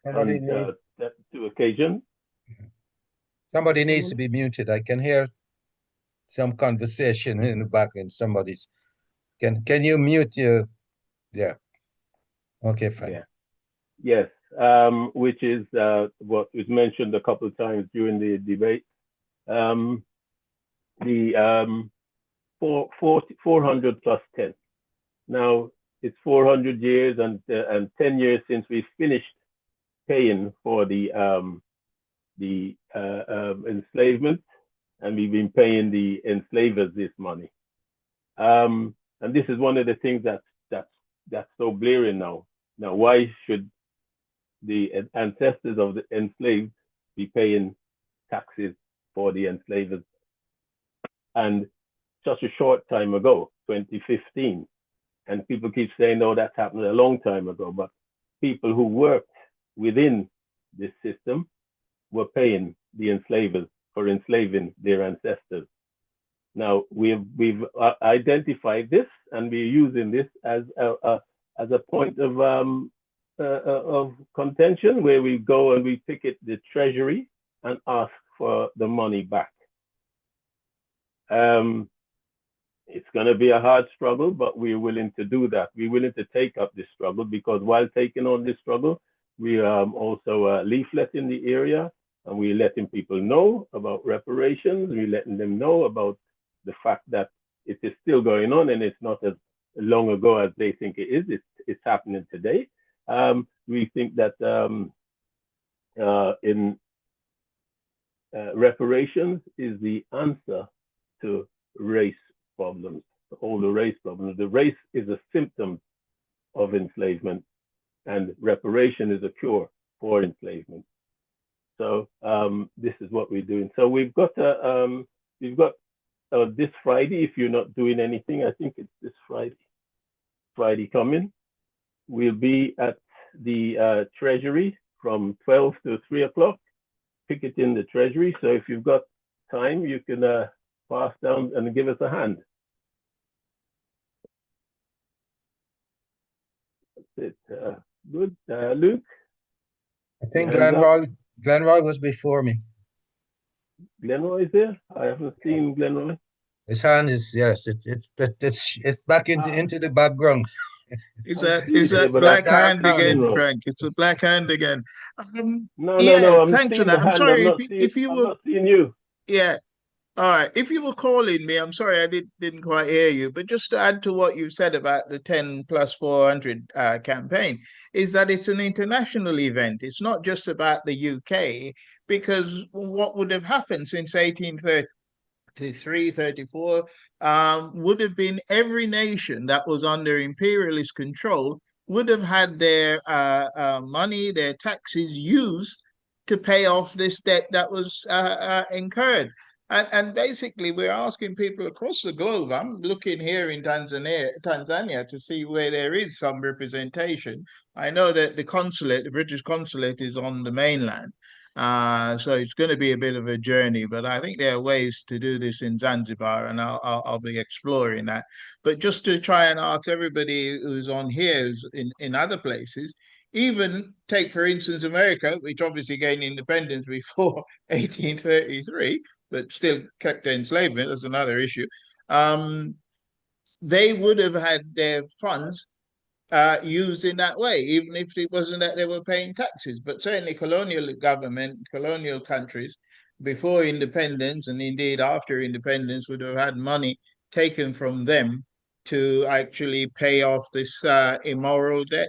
on two occasions. Somebody needs to be muted. I can hear some conversation in the back and somebody's. Can you mute your? Yeah. Okay, fine. Yeah. Yes. which is what was mentioned a couple of times during the debate. The 400 plus 10. Now, it's 400 years and 10 years since we finished paying for the enslavement, and we've been paying the enslavers this money. And this is one of the things that's so blaring now. Now, why should the ancestors of the enslaved be paying taxes for the enslavers? And such a short time ago, 2015, and people keep saying, "Oh, that's happened a long time ago," but people who worked within this system were paying the enslavers for enslaving their ancestors. Now we've identified this, and we're using this as a point of contention, where we go and we ticket the treasury and ask for the money back. It's going to be a hard struggle, but we're willing to do that. We're willing to take up this struggle, because while taking on this struggle, we also leafleting the area, and we're letting people know about reparations. We're letting them know about the fact that it is still going on, and it's not as long ago as they think it is. It's happening today. We think that reparations is the answer to race problems, all the race problems. The race is a symptom of enslavement, and reparation is a cure for enslavement. So this is what we're doing. So we've got this Friday, if you're not doing anything, I think it's this Friday coming, we'll be at the Treasury from 12 to 3 o'clock, picketing the Treasury. So if you've got time, you can pass down and give us a hand. That's it. Good. Luke? I think Glenroy was before me. Glenroy is there? I haven't seen Glenroy. His hand is, yes, it's back into the background. Is that black hand again, Frank? It's a black hand again. No. Thanks for that. I'm sorry if you were not seeing you. Yeah. All right. If you were calling me, I'm sorry I didn't quite hear you. But just to add to what you said about the 10 plus 400 campaign, is that it's an international event. It's not just about the UK, because what would have happened since 1833, 34 would have been every nation that was under imperialist control would have had their money, their taxes used to pay off this debt that was incurred. And basically, we're asking people across the globe. I'm looking here in Tanzania to see where there is some representation. I know that the British consulate is on the mainland. So it's going to be a bit of a journey, but I think there are ways to do this in Zanzibar, and I'll be exploring that. But just to try and ask everybody who's on here, who's in other places, even take, for instance, America, which obviously gained independence before 1833, but still kept their enslavement. That's another issue. They would have had their funds used in that way, even if it wasn't that they were paying taxes. But certainly colonial countries before independence, and indeed after independence, would have had money taken from them to actually pay off this immoral debt.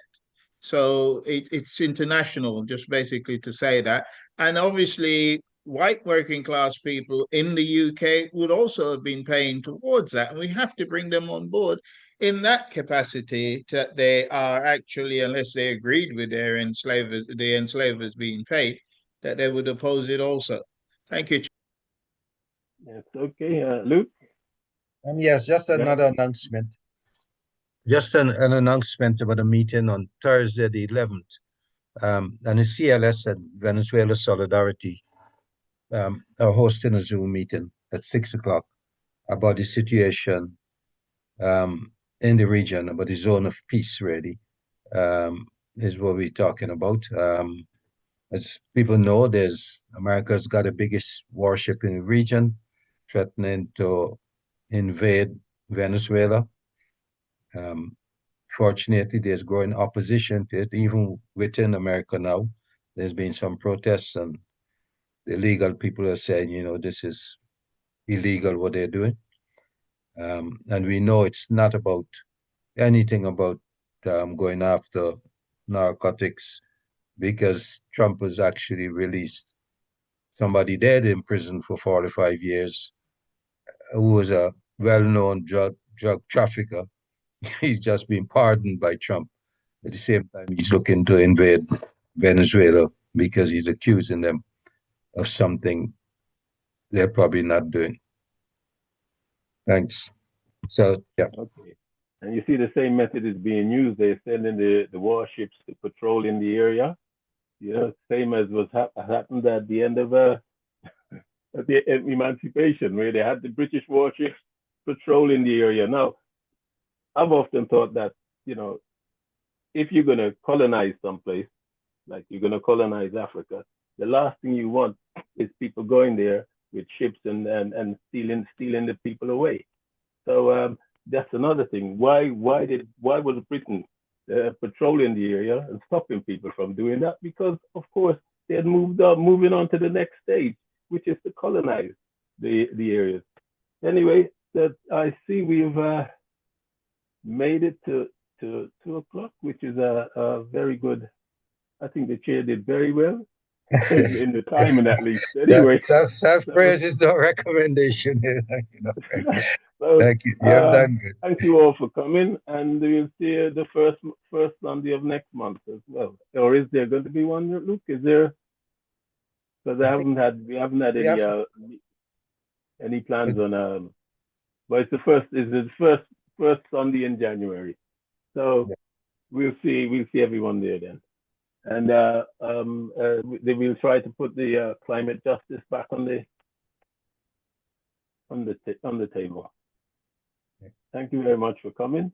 So it's international, just basically to say that. And obviously, white working class people in the UK would also have been paying towards that. And we have to bring them on board in that capacity, that they are actually, unless they agreed with the enslavers being paid, that they would oppose it also. Thank you. Yes, okay. Luke? Yes, just another announcement. Just an announcement about a meeting on Thursday, the 11th. And the CLS and Venezuela Solidarity are hosting a Zoom meeting at 6 o'clock about the situation in the region, about the zone of peace, really, is what we're talking about. As people know, America's got the biggest warship in the region, threatening to invade Venezuela. fortunately, there's growing opposition to it, even within America now. There's been some protests, and the legal people are saying, you know, this is illegal what they're doing. And we know it's not about anything about going after narcotics, because Trump has actually released somebody dead in prison for 45 years who was a well-known drug trafficker. He's just been pardoned by Trump. At the same time, he's looking to invade Venezuela because he's accusing them of something they're probably not doing. Thanks. So, yeah. Okay. And you see the same method is being used. They're sending the warships to patrol in the area. You know, same as was happened at the end of at the emancipation, where they had the British warships patrolling the area. Now, I've often thought that, you know, if you're going to colonize someplace, like you're going to colonize Africa, the last thing you want is people going there with ships and stealing the people away. So that's another thing. Why was Britain patrolling the area and stopping people from doing that? Because of course they had moving on to the next stage, which is to colonize the areas. Anyway, that I see we've made it to 2 o'clock, which is a very good. I think the chair did very well in the timing, at least. Anyway, self-praise is no recommendation. You know. So, thank you. You have done good. Thank you all for coming, and we'll see you the first Sunday of next month as well. Or is there going to be one, Luke? Is there? Because we haven't had any plans on. But it's the first Sunday in January. So we'll see everyone there then. And we'll try to put the climate justice back on the table. Thank you very much for coming.